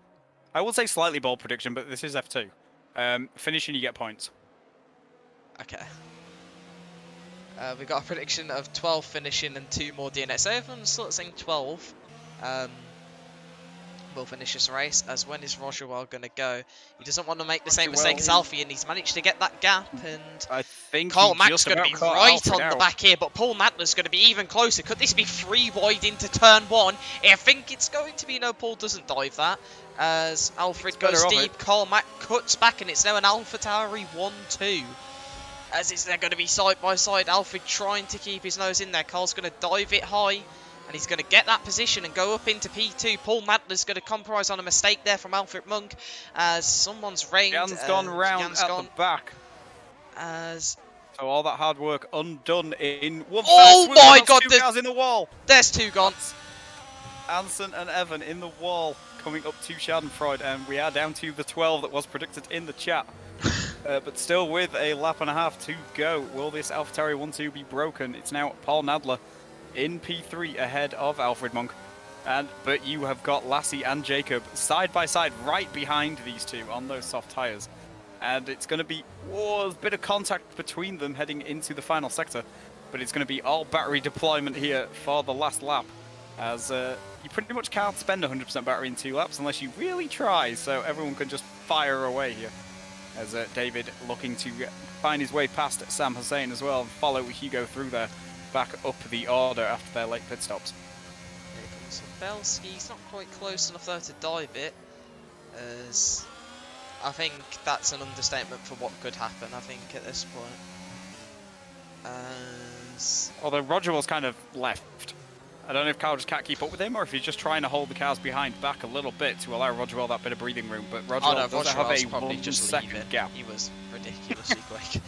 will say slightly bold prediction, but this is F2. Finishing, you get points. Okay. We've got a prediction of 12 finishing and 2 more DNS. So everyone's sort of saying 12. Will finish this race, as when is Roger going to go? He doesn't want to make the same mistake as Alfie, and he's managed to get that gap, and I think Carl Mack's going to be right on the back here, but Paul Matler's going to be even closer. Could this be 3 wide into turn 1? I think it's going to be. No, Paul doesn't dive that, as Alfred goes deep. Carl Mack cuts back, and it's now an AlphaTauri 1-2. As they're going to be side by side. Alfred trying to keep his nose in there. Carl's going to dive it high. And he's going to get that position and go up into P2. Paul Nadler's going to compromise on a mistake there from Alfred Monk as someone's reigned. Jan's gone round Jan's at gone the back. as... So all that hard work undone in one Oh fell swoop. my That's God, two cars in the wall. There's 2 gone. Anson and Evan in the wall coming up to Schadenfreude, and we are down to the 12 that was predicted in the chat. But still with a lap and a half to go, will this AlphaTauri 1-2 be broken? It's now Paul Nadler in P3 ahead of Alfred Monk. But you have got Lassie and Jacob side by side right behind these two on those soft tyres. And it's going to be a bit of contact between them heading into the final sector. But it's going to be all battery deployment here for the last lap. As you pretty much can't spend 100% battery in 2 laps unless you really try. So everyone can just fire away here. As David looking to find his way past Sam Hussein as well and follow Hugo through there. Back up the order after their late pit stops. Here comes Belski. He's not quite close enough there to dive it. As I think that's an understatement for what could happen, I think, at this point. As... Although Roger was kind of left. I don't know if Kyle just can't keep up with him or if he's just trying to hold the cars behind back a little bit to allow Rogerwell that bit of breathing room. But Rogerwell does have a probably 1 just second gap. He was ridiculously quick.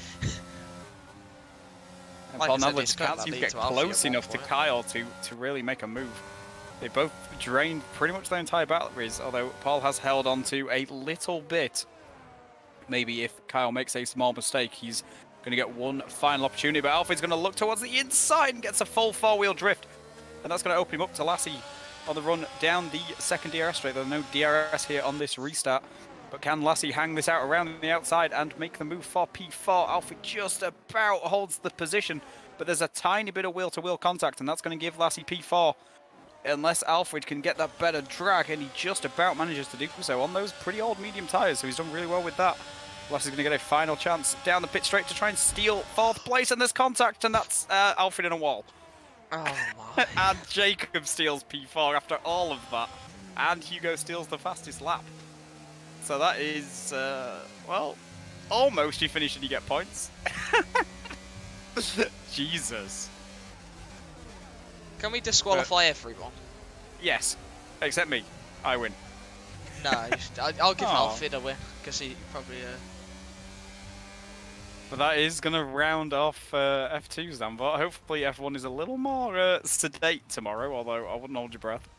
And Paul Nadler just can't seem to get close enough to Kyle to really make a move. They both drained pretty much their entire batteries, although Paul has held on to a little bit. Maybe if Kyle makes a small mistake, he's going to get one final opportunity. But Alfred's going to look towards the inside and gets a full 4-wheel drift. And that's going to open him up to Lassie on the run down the second DRS straight. There's no DRS here on this restart. But can Lassie hang this out around the outside and make the move for P4? Alfred just about holds the position, but there's a tiny bit of wheel-to-wheel contact, and that's going to give Lassie P4. Unless Alfred can get that better drag, and he just about manages to do so on those pretty old medium tyres, so he's done really well with that. Lassie's going to get a final chance down the pit straight to try and steal 4th place, and there's contact, and that's Alfred in a wall. Oh my. And Jacob steals P4 after all of that, and Hugo steals the fastest lap. So that is, well, almost you finish and you get points. Jesus. Can we disqualify everyone? Yes, except me. I win. No, I'll give Aw. Alfred a win, because he probably... But that is going to round off F2's then, but hopefully F1 is a little more sedate tomorrow, although I wouldn't hold your breath.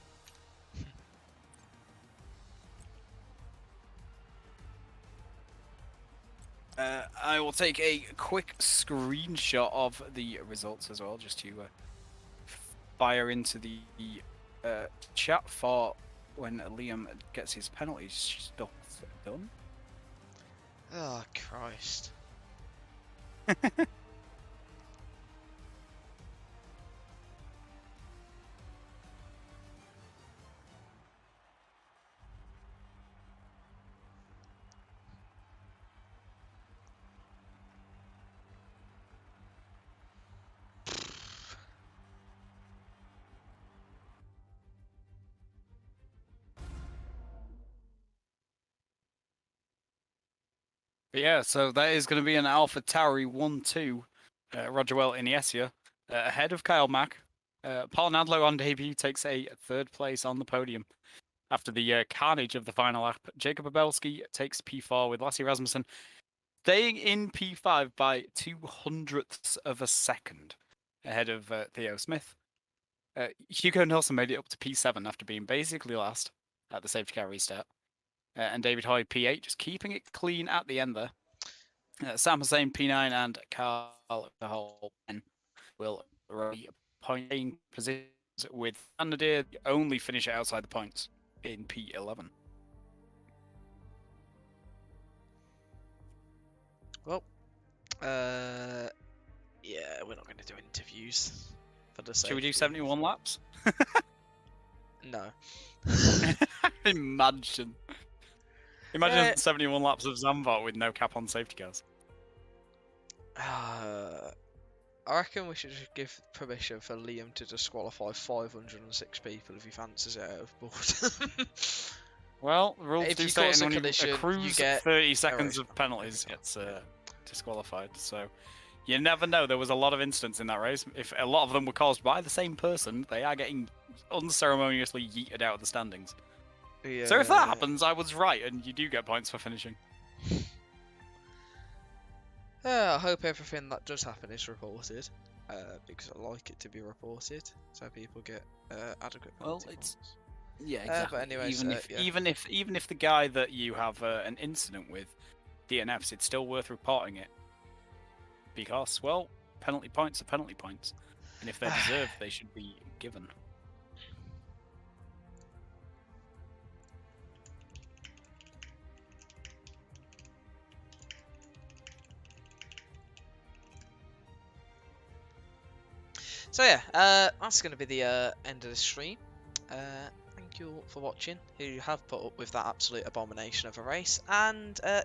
I will take a quick screenshot of the results as well, just to fire into the chat for when Liam gets his penalty stuff done. Oh, Christ. But yeah, so that is going to be an AlphaTauri 1-2. Rogerwell Iniesia ahead of Kyle Mack. Paul Nadler on debut takes a 3rd place on the podium. After the carnage of the final lap, Jacob Abelski takes P4 with Lassie Rasmussen staying in P5 by 0.02 of a second ahead of Theo Smith. Hugo Nelson made it up to P7 after being basically last at the safety car restart. And David Hoy P8, just keeping it clean at the end there. Sam Hussein P9 and Carl Cahol will point positions with Nadir only finish outside the points in P11. Well, yeah, we're not going to do interviews for the sake. Should we do 71 laps? No. Imagine 71 laps of Zandvoort with no cap on safety cars. I reckon we should just give permission for Liam to disqualify 506 people if he fancies it out of board. Well, the rules If do you say cause a anyone who collision, you accrues get 30 seconds erased. of penalties gets disqualified. So You never know. There was a lot of incidents in that race. If a lot of them were caused by the same person, they are getting unceremoniously yeeted out of the standings. Yeah. So if that happens, I was right, and you do get points for finishing. I hope everything that does happen is reported, because I like it to be reported, so people get adequate Well, penalty it's points. yeah, exactly. But anyways, yeah. even if the guy that you have an incident with DNFs, it's still worth reporting it because, well, penalty points are penalty points, and if they're deserved, they should be given. So yeah, that's going to be the end of the stream. Thank you all for watching, who have put up with that absolute abomination of a race, and